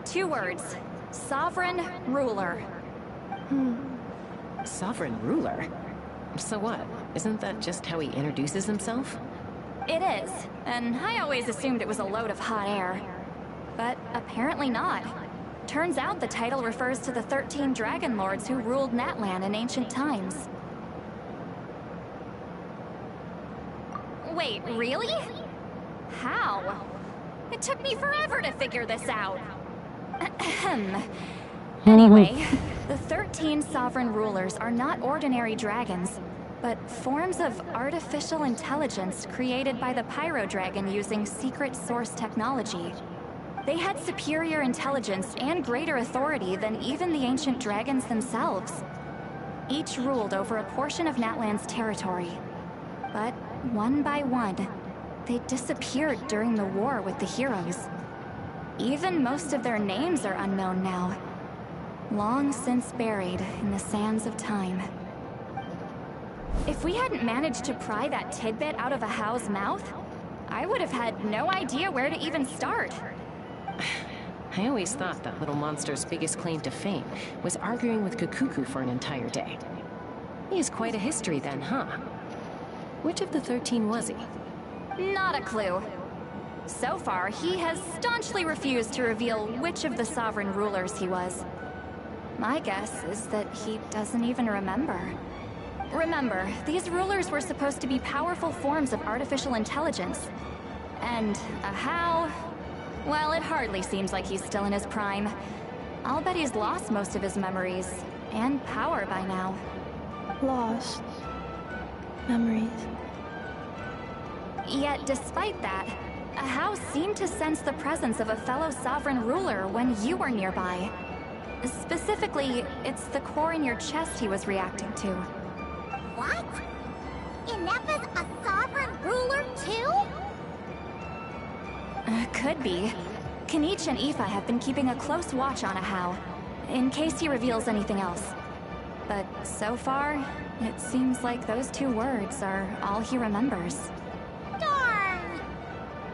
2 words. Sovereign Ruler.
Sovereign Ruler? So what? Isn't that just how he introduces himself?
It is, and I always assumed it was a load of hot air. But apparently not. Turns out the title refers to the 13 Dragon Lords who ruled Natlan in ancient times. Wait, really? How? It took me forever to figure this out. Anyway, the 13 sovereign rulers are not ordinary dragons, but forms of artificial intelligence created by the Pyro Dragon using secret source technology. They had superior intelligence and greater authority than even the ancient dragons themselves. Each ruled over a portion of Natlan's territory. But one by one, they disappeared during the war with the heroes. Even most of their names are unknown now. Long since buried in the sands of time. If we hadn't managed to pry that tidbit out of Ahau's mouth, I would have had no idea where to even start.
I always thought that little monster's biggest claim to fame was arguing with Kakuku for an entire day. He has quite a history then, huh? Which of the 13 was he?
Not a clue. So far, he has staunchly refused to reveal which of the sovereign rulers he was. My guess is that he doesn't even remember. Remember, these rulers were supposed to be powerful forms of artificial intelligence. And Ahau... well, it hardly seems like he's still in his prime. I'll bet he's lost most of his memories and power by now.
Lost. Memories.
Yet, despite that, Ahau seemed to sense the presence of a fellow sovereign ruler when you were nearby. Specifically, it's the core in your chest he was reacting to.
What? Ineffa's a sovereign ruler too?
Could be. Kenichi and Aoife have been keeping a close watch on Ahau, in case he reveals anything else. But so far, it seems like those 2 words are all he remembers.
Darn!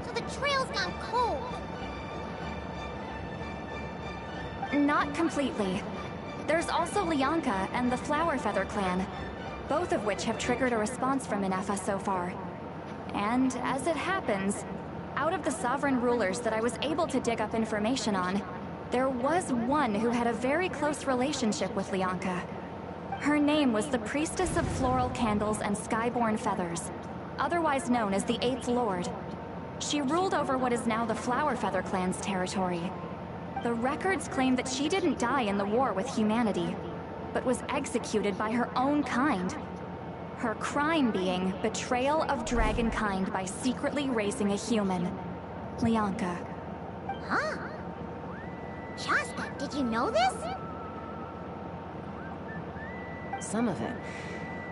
So the trail's gone cold.
Not completely. There's also Lianka and the Flower Feather clan, both of which have triggered a response from Ineffa so far. And as it happens, out of the sovereign rulers that I was able to dig up information on, there was one who had a very close relationship with Lianka. Her name was the Priestess of Floral Candles and Skyborn Feathers, otherwise known as the 8th Lord. She ruled over what is now the Flower Feather clan's territory. The records claim that she didn't die in the war with humanity, but was executed by her own kind. Her crime being betrayal of dragonkind by secretly raising a human. Lianka.
Huh? Shasta, did you know this?
Some of it.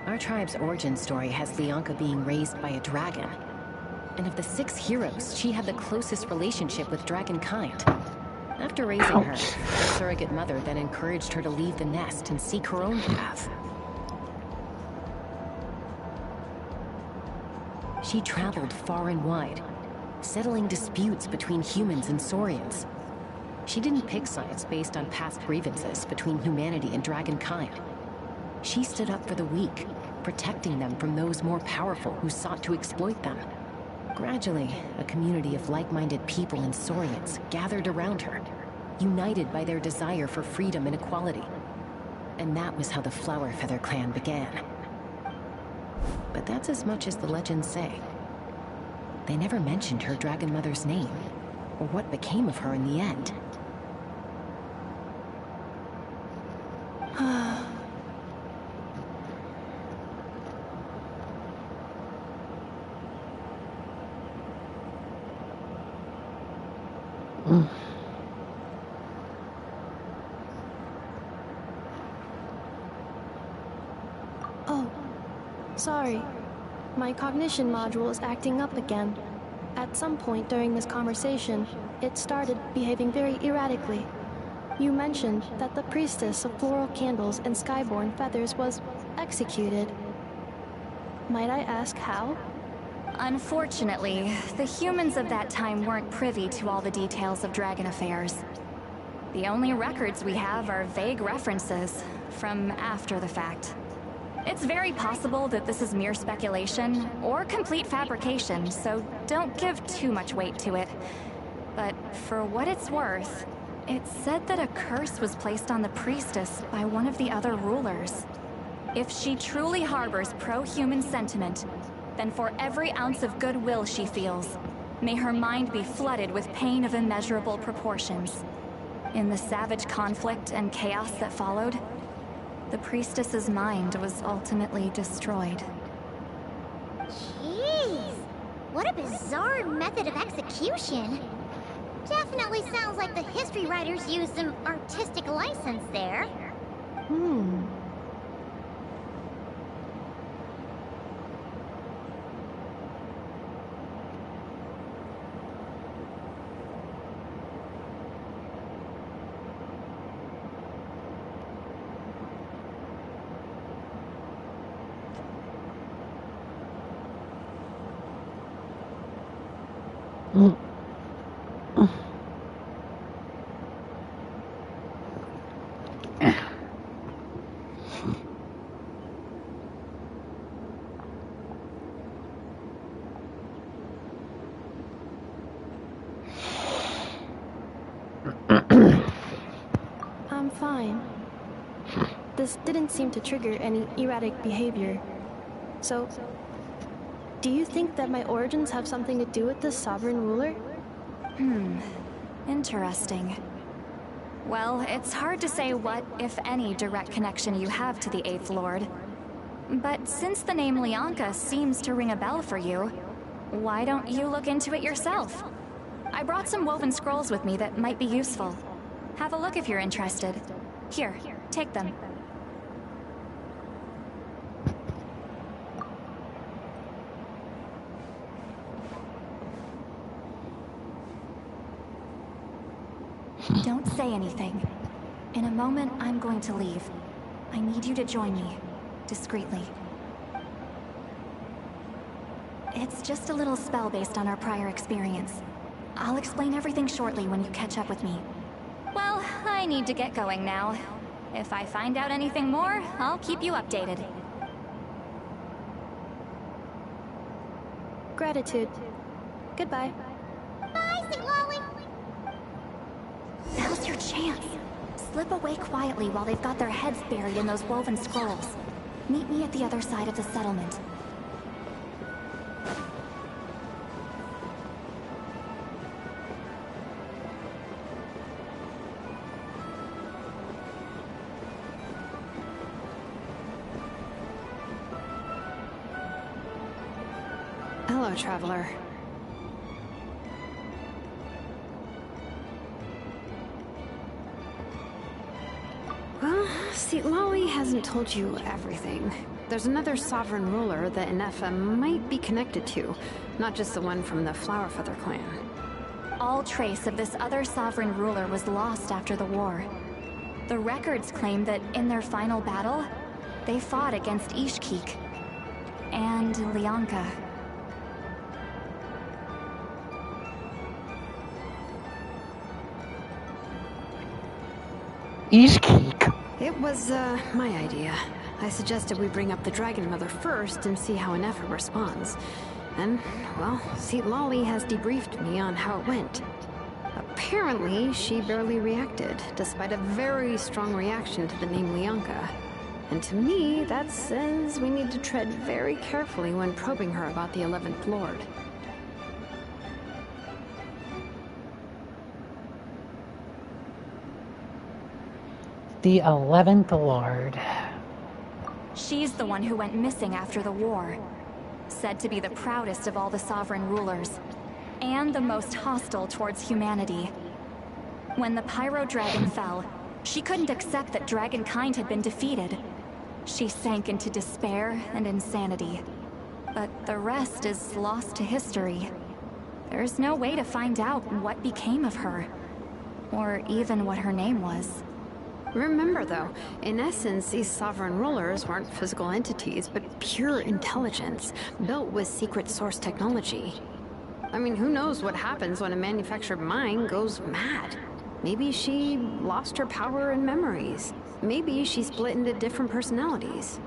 Our tribe's origin story has Lianka being raised by a dragon. And of the 6 heroes, she had the closest relationship with dragonkind. After raising her, her surrogate mother then encouraged her to leave the nest and seek her own path. She traveled far and wide, settling disputes between humans and Saurians. She didn't pick sides based on past grievances between humanity and dragonkind. She stood up for the weak, protecting them from those more powerful who sought to exploit them. Gradually, a community of like-minded people and Saurians gathered around her, united by their desire for freedom and equality. And that was how the Flower Feather clan began. But that's as much as the legends say. They never mentioned her dragon mother's name, or what became of her in the end.
Oh, sorry. My cognition module is acting up again. At some point during this conversation, it started behaving very erratically. You mentioned that the priestess of floral candles and skyborn feathers was executed. Might I ask how?
Unfortunately, the humans of that time weren't privy to all the details of dragon affairs. The only records we have are vague references from after the fact. It's very possible that this is mere speculation or complete fabrication, so don't give too much weight to it. But for what it's worth, it's said that a curse was placed on the priestess by one of the other rulers. If she truly harbors pro-human sentiment, then for every ounce of goodwill she feels, may her mind be flooded with pain of immeasurable proportions. In the savage conflict and chaos that followed, the priestess's mind was ultimately destroyed.
Jeez, what a bizarre method of execution. Definitely sounds like the history writers used some artistic license there.
I'm fine. This didn't seem to trigger any erratic behavior. So, do you think that my origins have something to do with this sovereign ruler?
Interesting. Well, it's hard to say what, if any, direct connection you have to the Eighth Lord. But since the name Lianka seems to ring a bell for you, why don't you look into it yourself? I brought some woven scrolls with me that might be useful. Have a look if you're interested. Here, take them. Don't say anything. In a moment, I'm going to leave. I need you to join me, discreetly. It's just a little spell based on our prior experience. I'll explain everything shortly when you catch up with me. Well, I need to get going now. If I find out anything more, I'll keep you updated.
Gratitude. Goodbye.
Bye, Siglali.
Now's your chance. Slip away quietly while they've got their heads buried in those woven scrolls. Meet me at the other side of the settlement.
Hello, traveler. Well, see, Lolly hasn't told you everything. There's another sovereign ruler that Inefa might be connected to, not just the one from the Flower Feather clan.
All trace of this other sovereign ruler was lost after the war. The records claim that in their final battle, they fought against Ishkik and Lianka.
Ishkik.
It was, my idea. I suggested we bring up the Dragon Mother first and see how Inefa responds. And, well, see, Lolly has debriefed me on how it went. Apparently, she barely reacted, despite a very strong reaction to the name Lianka. And to me, that says we need to tread very carefully when probing her about the 11th Lord.
The 11th Lord.
She's the one who went missing after the war. Said to be the proudest of all the sovereign rulers, and the most hostile towards humanity. When the Pyro Dragon fell, she couldn't accept that dragonkind had been defeated. She sank into despair and insanity. But the rest is lost to history. There's no way to find out what became of her, or even what her name was.
Remember though, in essence, these sovereign rulers weren't physical entities, but pure intelligence, built with secret source technology. I mean, who knows what happens when a manufactured mind goes mad? Maybe she lost her power and memories. Maybe she split into different personalities.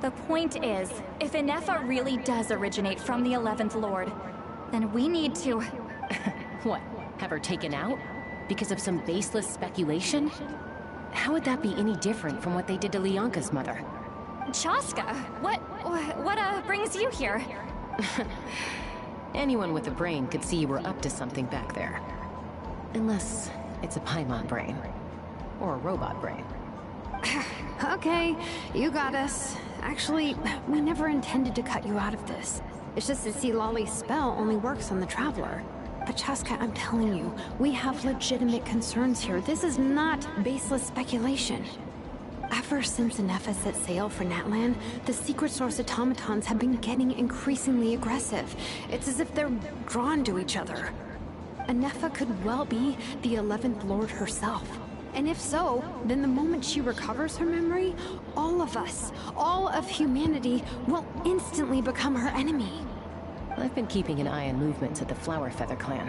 The point is, if Inefa really does originate from the 11th Lord, then we need to...
What? Have her taken out? Because of some baseless speculation? How would that be any different from what they did to Lianka's mother?
Chaska, what brings you here?
Anyone with a brain could see you were up to something back there. Unless it's a Paimon brain. Or a robot brain.
Okay, you got us. Actually, we never intended to cut you out of this. It's just that Lolly's spell only works on the Traveler. But Chaska, I'm telling you, we have legitimate concerns here. This is not baseless speculation. Ever since Inefa set sail for Natlan, the secret source automatons have been getting increasingly aggressive. It's as if they're drawn to each other. Inefa could well be the 11th Lord herself. And if so, then the moment she recovers her memory, all of us, all of humanity, will instantly become her enemy.
I've been keeping an eye on movements at the Flower Feather clan.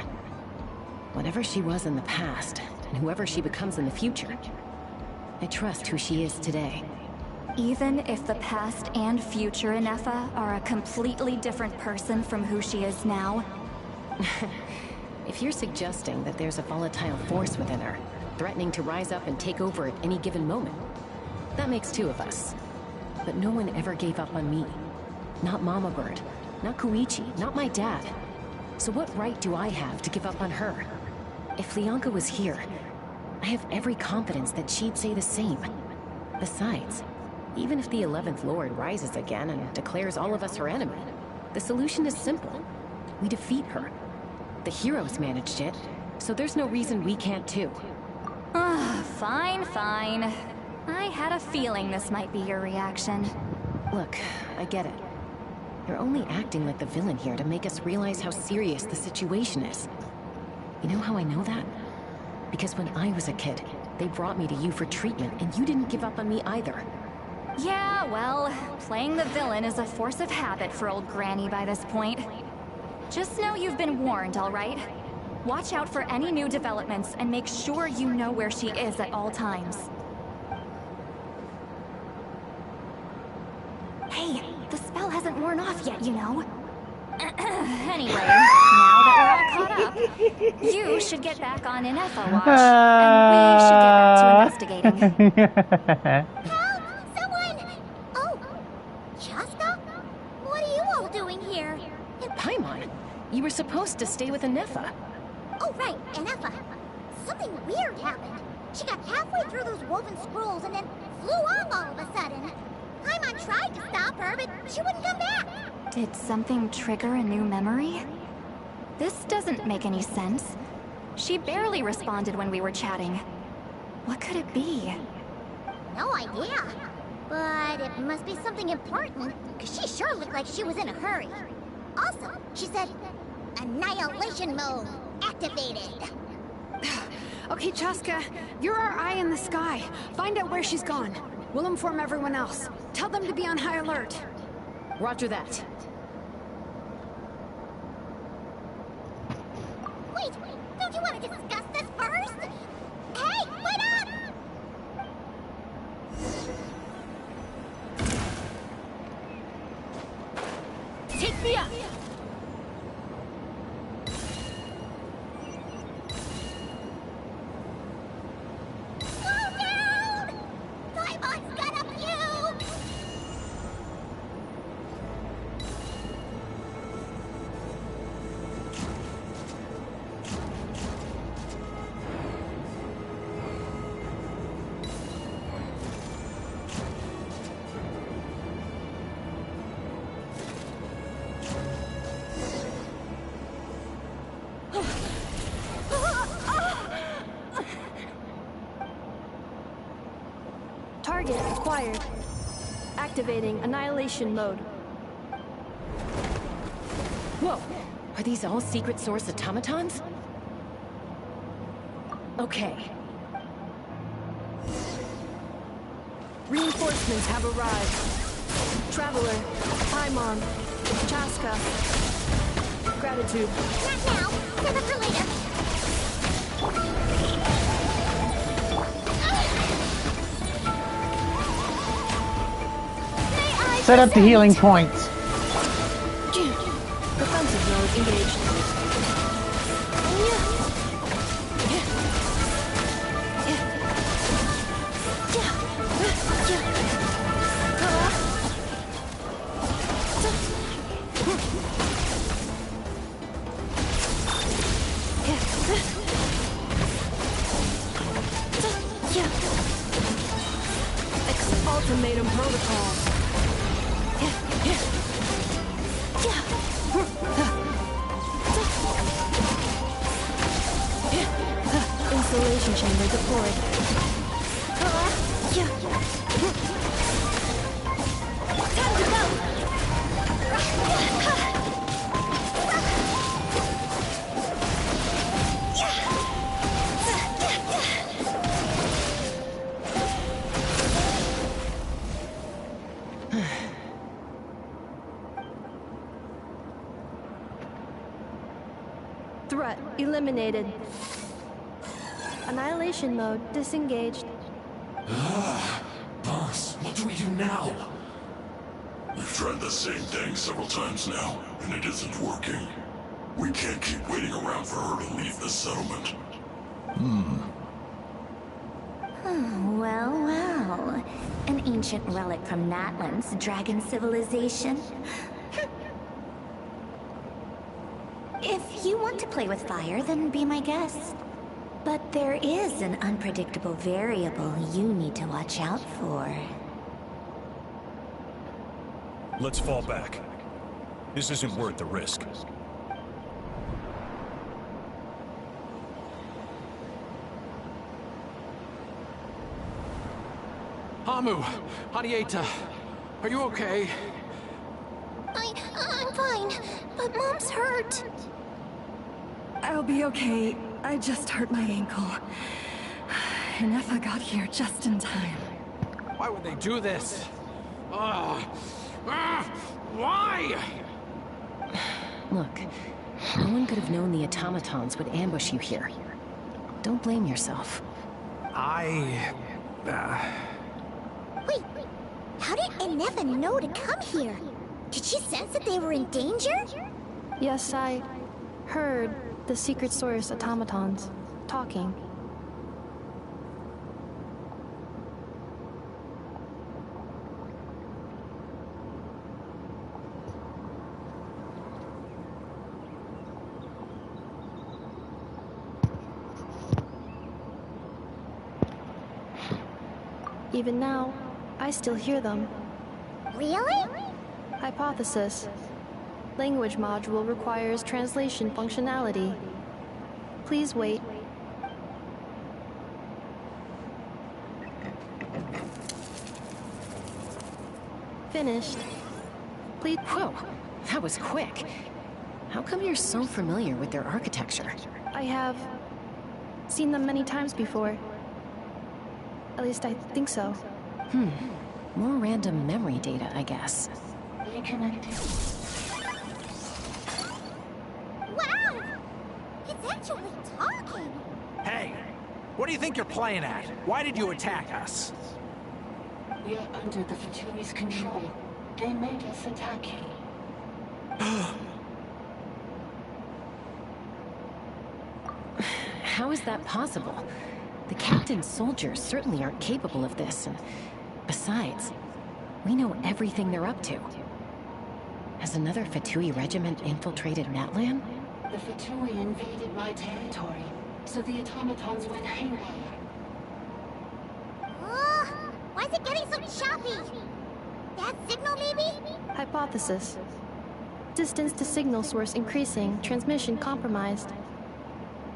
Whatever she was in the past, and whoever she becomes in the future, I trust who she is today.
Even if the past and future Inefa are a completely different person from who she is now?
If you're suggesting that there's a volatile force within her, threatening to rise up and take over at any given moment, that makes two of us. But no one ever gave up on me. Not Mama Bird, not Koichi, not my dad. So what right do I have to give up on her? If Lianka was here, I have every confidence that she'd say the same. Besides, even if the 11th Lord rises again and declares all of us her enemy, the solution is simple. We defeat her. The heroes managed it, so there's no reason we can't too.
Fine, fine. I had a feeling this might be your reaction.
Look, I get it. You're only acting like the villain here to make us realize how serious the situation is. You know how I know that? Because when I was a kid, they brought me to you for treatment, and you didn't give up on me either.
Yeah, well, playing the villain is a force of habit for old Granny by this point. Just know you've been warned, all right? Watch out for any new developments and make sure you know where she is at all times. Hey, the spell hasn't worn off yet, you know. Anyway, now that we're all caught up, you should get back on Inefa watch, and we should get back to investigating.
Help! Someone! Oh, Chaska? What are you all doing here?
Paimon, you were supposed to stay with Inefa.
Oh, right, Inefa. Something weird happened. She got halfway through those woven scrolls and then flew off all of a sudden. Paimon tried to stop her, but she wouldn't come back.
Did something trigger a new memory? This doesn't make any sense. She barely responded when we were chatting. What could it be?
No idea. But it must be something important, because she sure looked like she was in a hurry. Also, she said, annihilation mode activated.
Okay, Chaska, you're our eye in the sky. Find out where she's gone. We'll inform everyone else. Tell them to be on high alert.
Roger that.
Wait, don't you want to discuss this first? Hey, wait up!
Pick me up!
Slow down! Paimon's got a few!
Target acquired. Activating annihilation mode.
Whoa! Are these all secret source automatons? Okay.
Reinforcements have arrived. Traveler, Paimon, Chaska. Gratitude.
Not now. Save it for later.
Set up the healing points.
Defensive mode engaged. Ultimatum protocol. Installation chamber deployed.
Time to go!
Threat eliminated. Annihilation mode disengaged.
Boss, what do we do now? We've tried the same thing several times now, and it isn't working. We can't keep waiting around for her to leave the settlement.
Well, well. An ancient relic from Natlan's dragon civilization. If you want to play with fire, then be my guest. But there is an unpredictable variable you need to watch out for.
Let's fall back. This isn't worth the risk.
Hamu! Hadieta! Are you okay?
I'm fine, but Mom's hurt.
I'll be okay. I just hurt my ankle. And Effa got here just in time.
Why would they do this? Why?
Look, no one could have known the automatons would ambush you here. Don't blame yourself.
Wait, how did Eneffa know to come here? Did she sense that they were in danger?
Yes, I heard the secret source automatons talking. Even now, I still hear them.
Really?
Hypothesis. Language module requires translation functionality. Please wait. Finished. Please.
Whoa, that was quick. How come you're so familiar with their architecture?
I have seen them many times before. At least I think so.
More random memory data, I guess.
Wow! It's actually talking!
Hey! What do you think you're playing at? Why did you attack us?
We are under the Faturi's control. They made us attack you.
how is that possible? The captain's soldiers certainly aren't capable of this, and besides, we know everything they're up to. Has another Fatui regiment infiltrated Natlan?
The Fatui invaded my territory, so the automatons went haywire.
Why is it getting so choppy? That signal, maybe?
Hypothesis. Distance to signal source increasing, transmission compromised.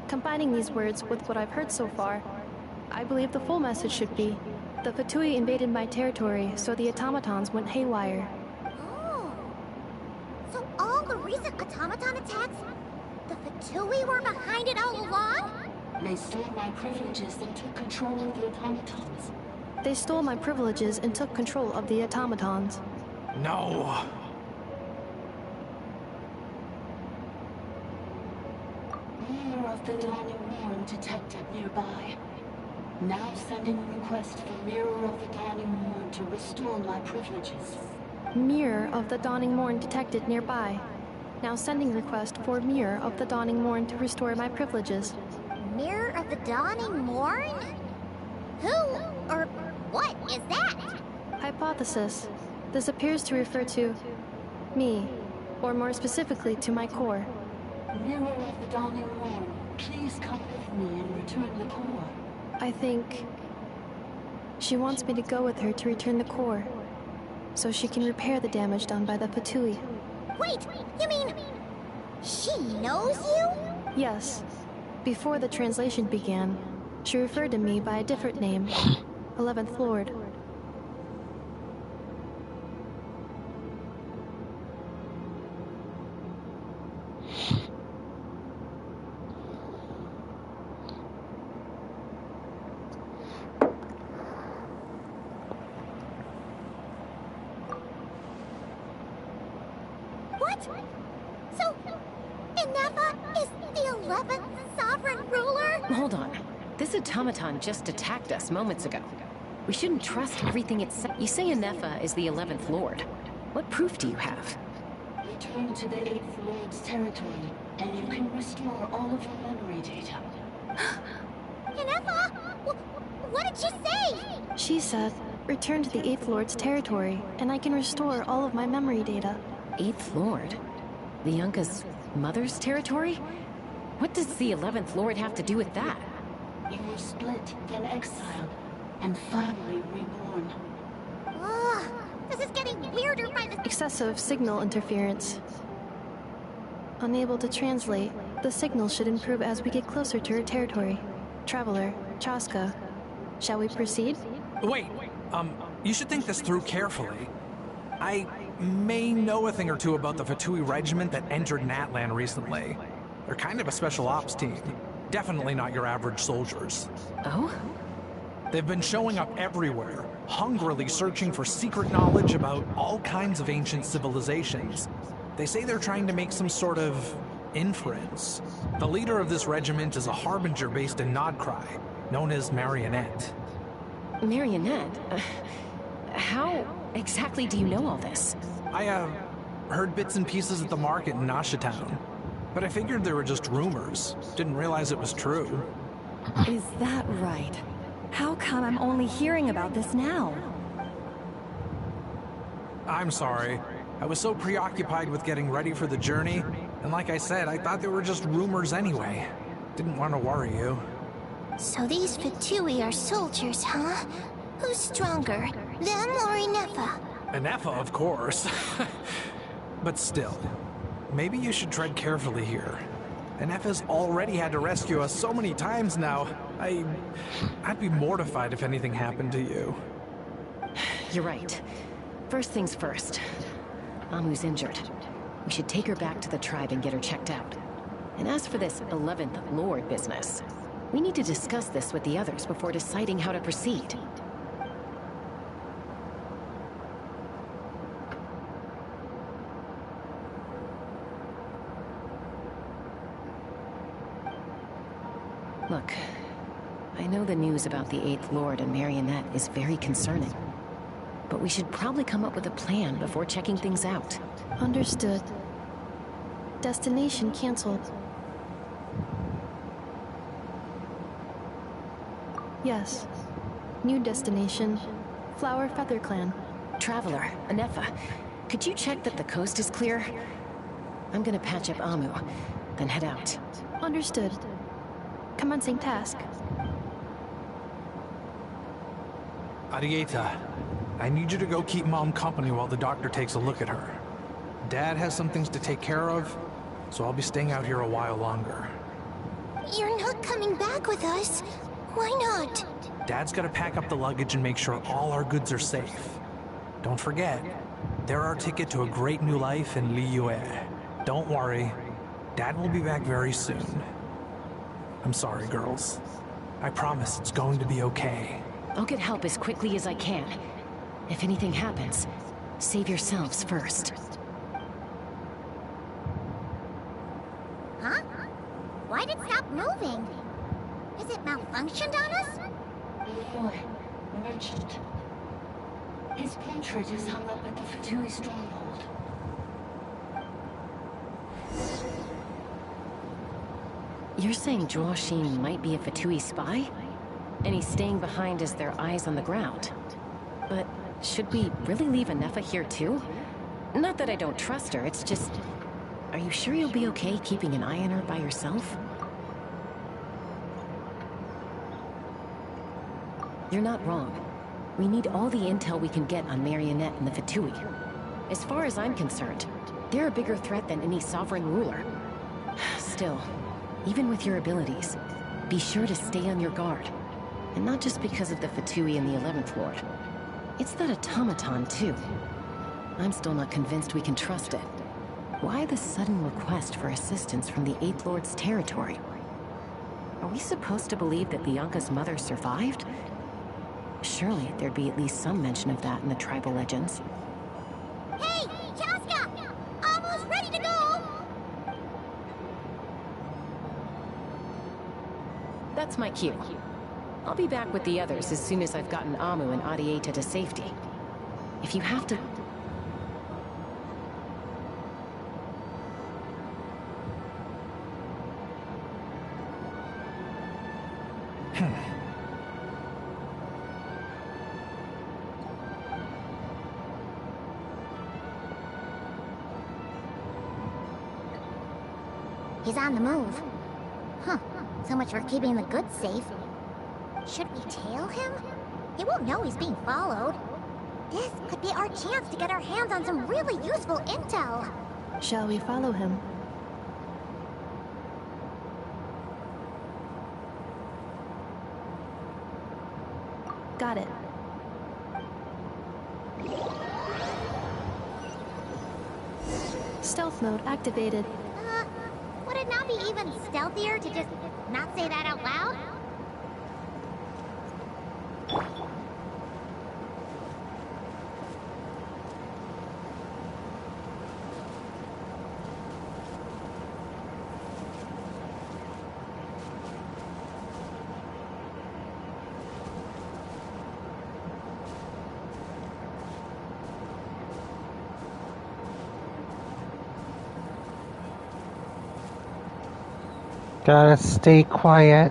Combining these words with what I've heard so far, I believe the full message should be, the Fatui invaded my territory, so the automatons went haywire.
Oh. So all the recent automaton attacks, the Fatui were behind it all along?
They stole my privileges and took control of the automatons.
They stole my privileges and took control of the automatons.
No.
Mirror of the Dawning Morn detected nearby. Now sending a request for Mirror of the Dawning Morn to restore my privileges.
Mirror of the Dawning Morn detected nearby. Now sending request for Mirror of the Dawning Morn to restore my privileges.
Mirror of the Dawning Morn? Who or what is that?
Hypothesis. This appears to refer to me, or more specifically to my core.
Mirror of the Dawning Morn, please come with me and return the core.
I think she wants me to go with her to return the core, so she can repair the damage done by the Fatui.
Wait, you mean she knows you?
Yes. Before the translation began, she referred to me by a different name, 11th Lord.
What? So, Inefa is the 11th sovereign ruler?
Hold on. This automaton just attacked us moments ago. We shouldn't trust everything it says. You say Inefa is the 11th Lord. What proof do you have?
Return to the 8th Lord's territory, and you can restore all of your memory data.
Inefa? What did she say?
She said, return to the 8th Lord's territory, and I can restore all of my memory data.
8th Lord? Lianka's mother's territory? What does the 11th Lord have to do with that?
You were split, then exiled, and finally reborn.
Ugh, this is getting weirder by the...
Excessive signal interference. Unable to translate, the signal should improve as we get closer to her territory. Traveler, Chaska, shall we proceed?
Wait, you should think this through carefully. I may know a thing or two about the Fatui regiment that entered Natlan recently. They're kind of a special ops team. Definitely not your average soldiers.
Oh?
They've been showing up everywhere, hungrily searching for secret knowledge about all kinds of ancient civilizations. They say they're trying to make some sort of inference. The leader of this regiment is a harbinger based in Nodcry, known as Marionette.
Marionette? How exactly do you know all this?
I, heard bits and pieces at the market in Nashatown. But I figured they were just rumors. Didn't realize it was true.
Is that right? How come I'm only hearing about this now?
I'm sorry. I was so preoccupied with getting ready for the journey, and like I said, I thought they were just rumors anyway. Didn't want to worry you.
So these Fatui are soldiers, huh? Who's stronger, them or Inefa?
Inefa, of course. But still, maybe you should tread carefully here. Inefa's already had to rescue us so many times now. I'd be mortified if anything happened to you.
You're right. First things first. Amu's injured. We should take her back to the tribe and get her checked out. And as for this 11th Lord business, we need to discuss this with the others before deciding how to proceed. Look, I know the news about the 8th Lord and Marionette is very concerning. But we should probably come up with a plan before checking things out.
Understood. Destination canceled. Yes. New destination, Flower Feather Clan.
Traveler, Anefa, could you check that the coast is clear? I'm gonna patch up Amu, then head out.
Understood. Commencing task.
Arieta, I need you to go keep Mom company while the doctor takes a look at her. Dad has some things to take care of, so I'll be staying out here a while longer.
You're not coming back with us. Why not?
Dad's gotta pack up the luggage and make sure all our goods are safe. Don't forget, they're our ticket to a great new life in Liyue. Don't worry, Dad will be back very soon. I'm sorry, girls. I promise it's going to be okay.
I'll get help as quickly as I can. If anything happens, save yourselves first.
Huh? Why'd it stop moving? Is it malfunctioned on us?
Boy, merchant. His portrait is hung up at the Fatui stronghold.
You're saying Zhuo Xin might be a Fatui spy? And he's staying behind as their eyes on the ground. But should we really leave Anefa here too? Not that I don't trust her, it's just... Are you sure you'll be okay keeping an eye on her by yourself? You're not wrong. We need all the intel we can get on Marionette and the Fatui. As far as I'm concerned, they're a bigger threat than any sovereign ruler. Still, even with your abilities, be sure to stay on your guard. And not just because of the Fatui and the 11th Lord. It's that automaton, too. I'm still not convinced we can trust it. Why the sudden request for assistance from the 8th Lord's territory? Are we supposed to believe that Lianka's mother survived? Surely there'd be at least some mention of that in the tribal legends.
Hey, Chaska! Almost ready to go!
That's my cue. I'll be back with the others as soon as I've gotten Amu and Arieta to safety. If you have to...
He's on the move. Huh. So much for keeping the goods safe. Should we tail him? He won't know he's being followed. This could be our chance to get our hands on some really useful intel.
Shall we follow him? Got it. Stealth mode activated.
Would it not be even stealthier to just not say that out loud?
Gotta stay quiet.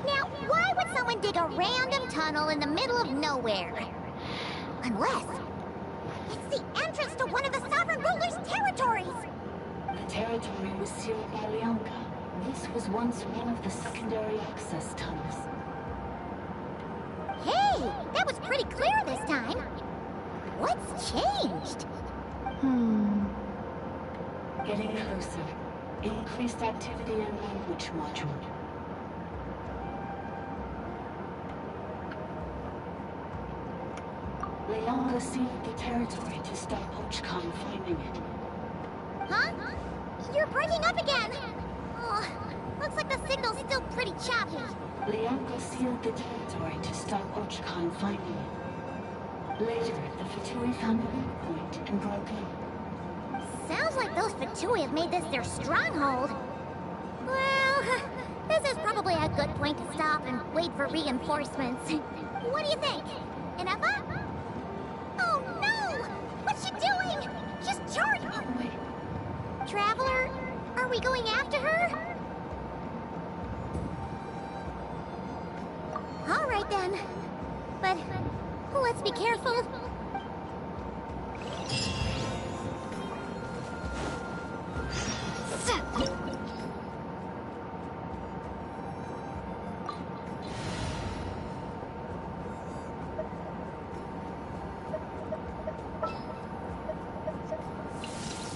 Now, why would someone dig a random tunnel in the middle of nowhere? Unless it's the entrance to one of the sovereign ruler's territories!
The territory was sealed by Lianka. This was once one of the secondary access tunnels.
Hey, that was pretty clear this time. What's changed?
Getting closer. Increased activity in language module. Lianka sealed the territory to stop Ochkan finding it.
Huh? You're breaking up again! Oh, looks like the signal's still pretty choppy.
Lianka sealed the territory to stop Ochkan finding it. Later, the Fatui found a weak point and broke in.
Sounds like those Fatui have made this their stronghold. Well, This is probably a good point to stop and wait for reinforcements. What do you think? Inepa? Oh no! What's she doing? She's charging! Oh, wait. Traveler, are we going after her? All right then. But let's be careful.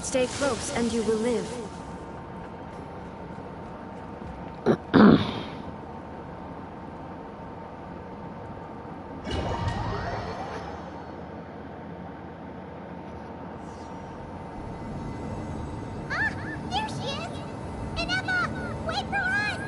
Stay close and you will live.
There she is! Inepa, wait for us!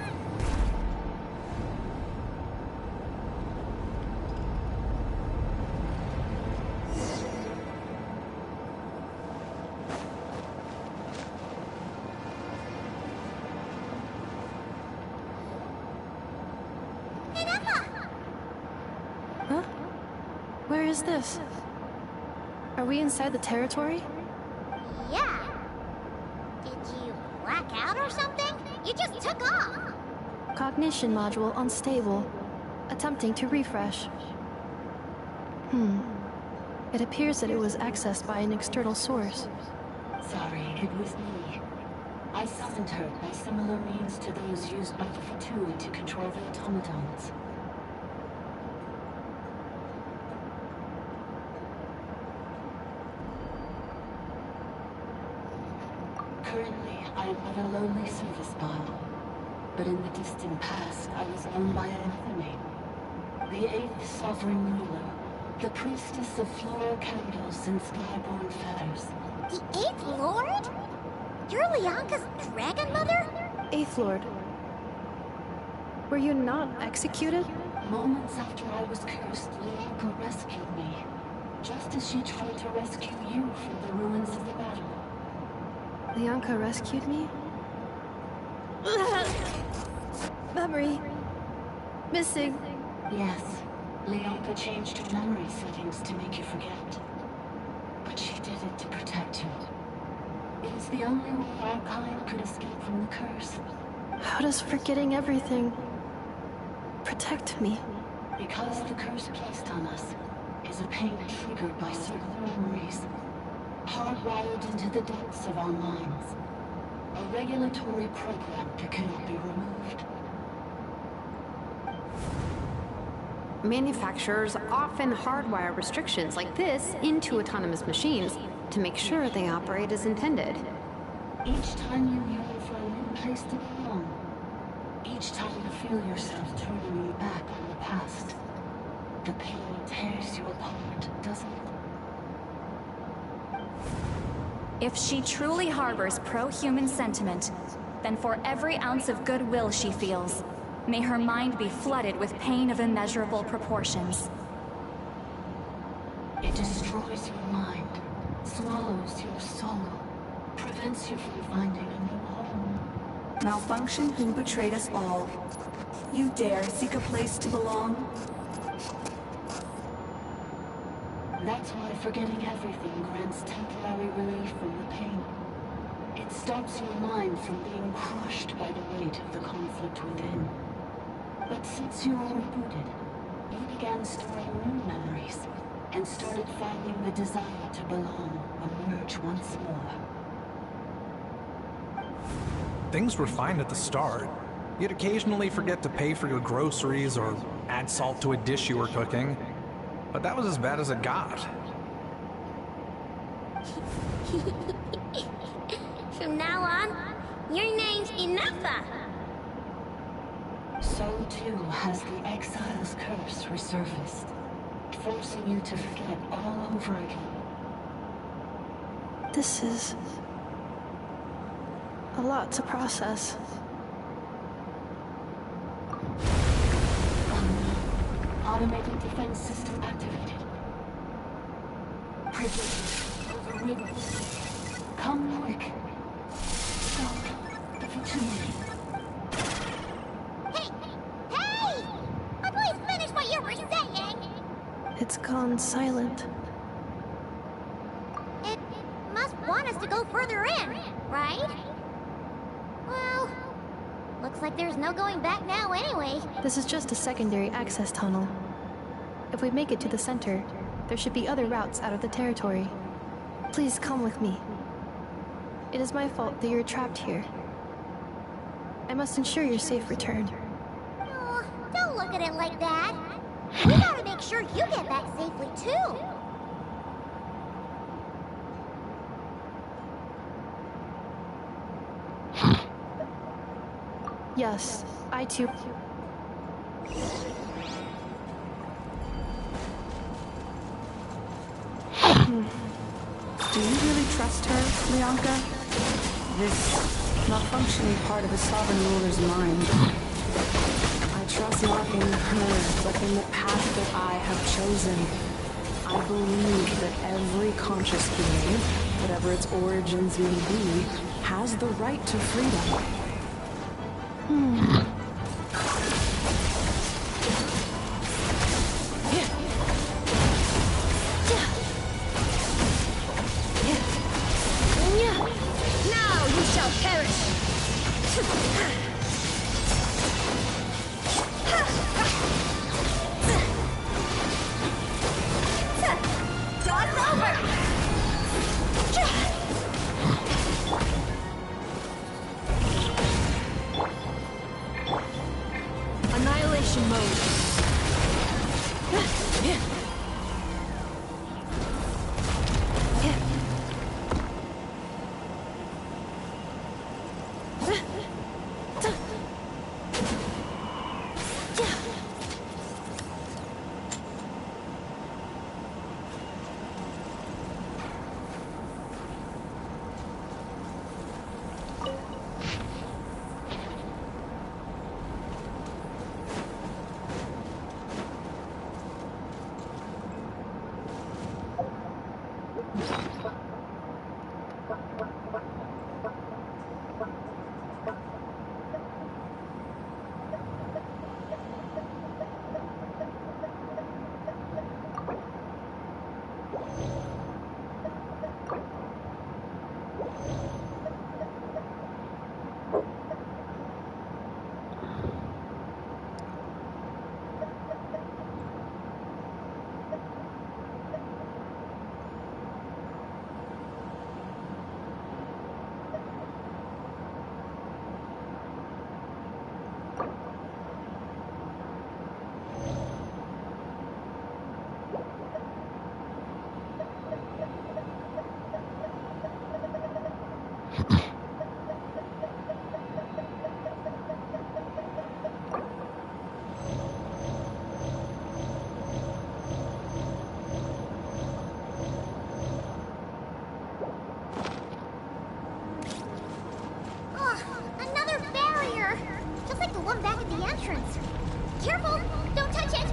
Huh? Where is this? Are we inside the territory?
Yeah. Did you black out or something? You just took off.
Cognition module unstable. Attempting to refresh. It appears that it was accessed by an external source.
Sorry, it was me. I summoned her by similar means to those used by the Fatui to control the automatons. Currently, I am but a lowly service bile. But in the distant past, I was known by another name. The 8th Sovereign Ruler, the Priestess of Floral Candles and Skyborn Feathers.
The 8th Lord? You're Lianka's Dragon Mother?
8th Lord. Were you not executed?
Moments after I was cursed, Lianka rescued me. Just as she tried to rescue you from the ruins of the battle.
Lianka rescued me? Memory. Missing.
Yes. Lianka changed her memory settings to make you forget. But she did it to protect you. It is the only way our kind could escape from the curse.
How does forgetting everything protect me?
Because the curse placed on us is a pain triggered by certain memories, hardwired into the depths of our minds. A regulatory program that cannot be removed.
Manufacturers often hardwire restrictions like this into autonomous machines to make sure they operate as intended.
Each time you yearn for a new place to belong, each time you feel yourself turning your back on the past, the pain tears you apart, doesn't it?
If she truly harbors pro-human sentiment, then for every ounce of goodwill she feels, may her mind be flooded with pain of immeasurable proportions.
It destroys your mind, swallows your soul, prevents you from finding a new home.
Malfunction who betrayed us all. You dare seek a place to belong?
That's why forgetting everything grants temporary relief from the pain. It stops your mind from being crushed by the weight of the conflict within. But since you were rebooted, you began storing new memories, and started finding the desire to belong emerge once more.
Things were fine at the start. You'd occasionally forget to pay for your groceries or add salt to a dish you were cooking. But that was as bad as it got.
From now on, your name's Inepa.
So too has the Exile's curse resurfaced, forcing you to forget all over again.
This is a lot to process.
Automated defense system activated. Privileges overridden. Come quick. Stop the Fatui.
It's gone silent.
It must want us to go further in, right? Well, looks like there's no going back now anyway.
This is just a secondary access tunnel. If we make it to the center, there should be other routes out of the territory. Please come with me. It is my fault that you're trapped here. I must ensure your safe return.
Oh, don't look at it like that. We gotta make sure you get back safely, too.
Yes, I too.
Do you really trust her, Lianka? This malfunctioning part of a sovereign ruler's mind.
I trust not in her, but in the path that I have chosen. I believe that every conscious being, whatever its origins may be, has the right to freedom.
Now you shall perish! Dog's over!
Annihilation mode.
Careful! Don't touch it!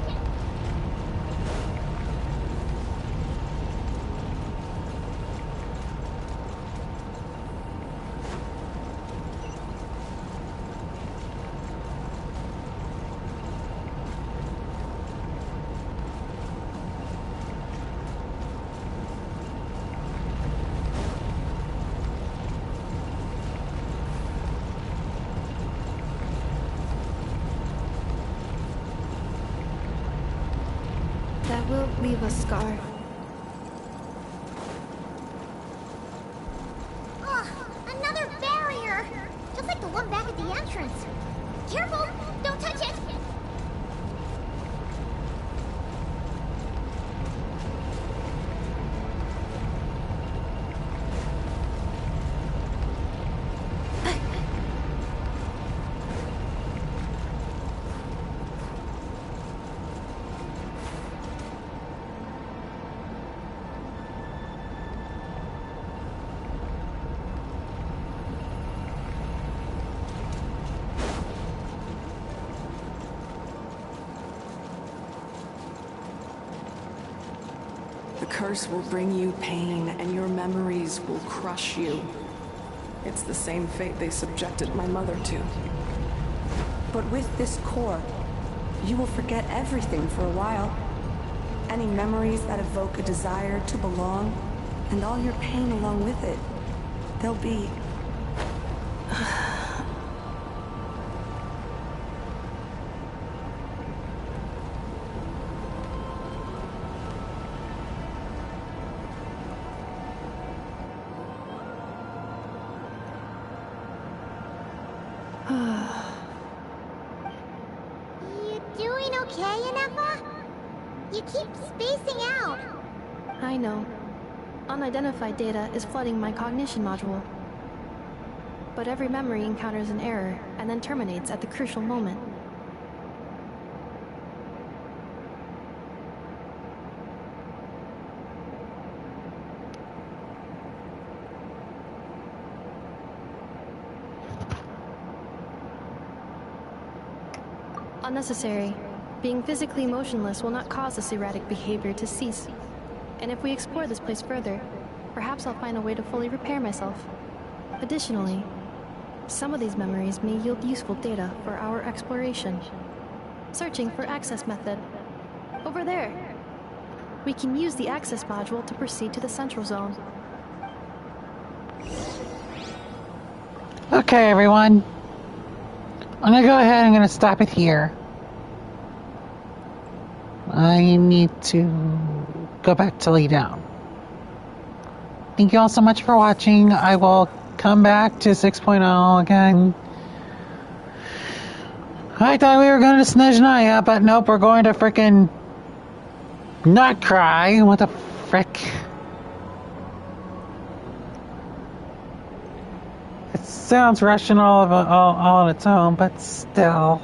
That will leave a scar.
Another barrier! Just like the one back at the entrance. Careful! Don't touch it!
The curse will bring you pain, and your memories will crush you. It's the same fate they subjected my mother to.
But with this core, you will forget everything for a while. Any memories that evoke a desire to belong, and all your pain along with it, they'll be...
You doing okay, Ineffa? You keep spacing out.
I know. Unidentified data is flooding my cognition module. But every memory encounters an error and then terminates at the crucial moment. Unnecessary. Being physically motionless will not cause this erratic behavior to cease. And if we explore this place further, perhaps I'll find a way to fully repair myself. Additionally, some of these memories may yield useful data for our exploration. Searching for access method. Over there. We can use the access module to proceed to the central zone.
Okay, everyone. I'm gonna go ahead and I'm gonna stop it here. I need to go back to lay down. Thank you all so much for watching. I will come back to 6.0 again. I thought we were going to Snezhnaya, but nope, we're going to frickin' not cry. What the frick? It sounds Russian all on its own, but still.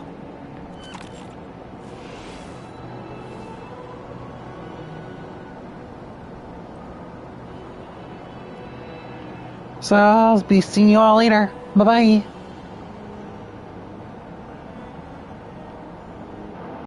So I'll be seeing you all later. Bye-bye.